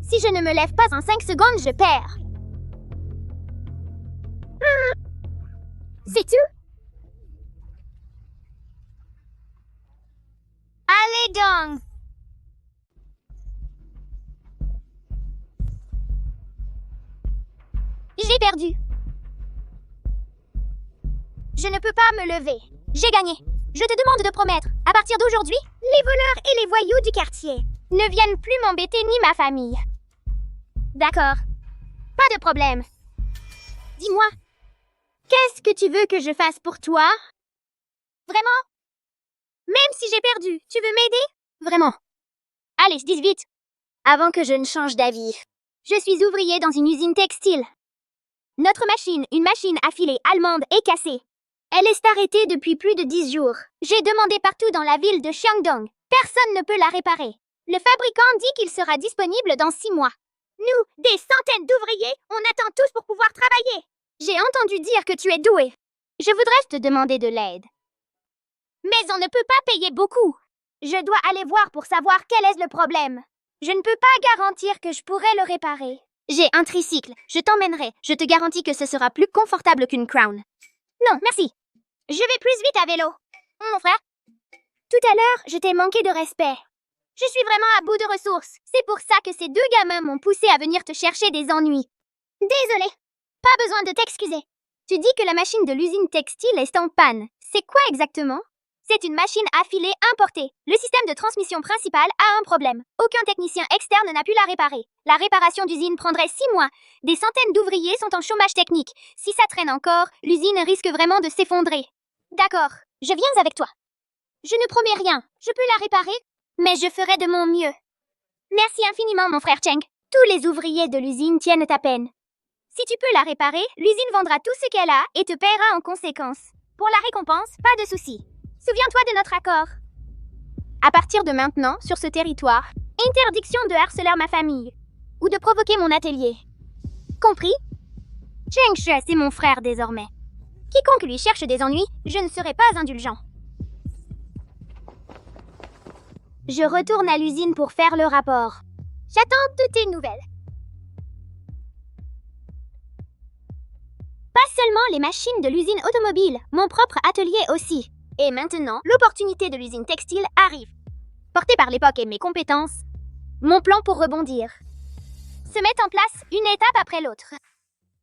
Si je ne me lève pas en 5 secondes, je perds. C'est tout? Allez donc! J'ai perdu. Je ne peux pas me lever. J'ai gagné. Je te demande de promettre, à partir d'aujourd'hui, les voleurs et les voyous du quartier ne viennent plus m'embêter ni ma famille. D'accord. Pas de problème. Dis-moi, qu'est-ce que tu veux que je fasse pour toi? Vraiment? Même si j'ai perdu, tu veux m'aider? Vraiment. Allez, dis vite. Avant que je ne change d'avis. Je suis ouvrier dans une usine textile. Notre machine, une machine à filet allemande, est cassée. Elle est arrêtée depuis plus de 10 jours. J'ai demandé partout dans la ville de Xiangdong. Personne ne peut la réparer. Le fabricant dit qu'il sera disponible dans 6 mois. Nous, des centaines d'ouvriers, on attend tous pour pouvoir travailler. J'ai entendu dire que tu es doué. Je voudrais te demander de l'aide. Mais on ne peut pas payer beaucoup. Je dois aller voir pour savoir quel est le problème. Je ne peux pas garantir que je pourrai le réparer. J'ai un tricycle. Je t'emmènerai. Je te garantis que ce sera plus confortable qu'une Crown. Non, merci. Je vais plus vite à vélo. Mon frère. Tout à l'heure, je t'ai manqué de respect. Je suis vraiment à bout de ressources. C'est pour ça que ces 2 gamins m'ont poussé à venir te chercher des ennuis. Désolée. Pas besoin de t'excuser. Tu dis que la machine de l'usine textile est en panne. C'est quoi exactement? C'est une machine à filet importée. Le système de transmission principal a un problème. Aucun technicien externe n'a pu la réparer. La réparation d'usine prendrait 6 mois. Des centaines d'ouvriers sont en chômage technique. Si ça traîne encore, l'usine risque vraiment de s'effondrer. D'accord, je viens avec toi. Je ne promets rien. Je peux la réparer, mais je ferai de mon mieux. Merci infiniment, mon frère Cheng. Tous les ouvriers de l'usine tiennent à peine. Si tu peux la réparer, l'usine vendra tout ce qu'elle a et te paiera en conséquence. Pour la récompense, pas de souci. Souviens-toi de notre accord. À partir de maintenant, sur ce territoire, interdiction de harceler ma famille ou de provoquer mon atelier. Compris? Cheng She, c'est mon frère désormais. Quiconque lui cherche des ennuis, je ne serai pas indulgent. Je retourne à l'usine pour faire le rapport. J'attends de tes nouvelles. Pas seulement les machines de l'usine automobile, mon propre atelier aussi. Et maintenant, l'opportunité de l'usine textile arrive. Porté par l'époque et mes compétences, mon plan pour rebondir se met en place une étape après l'autre.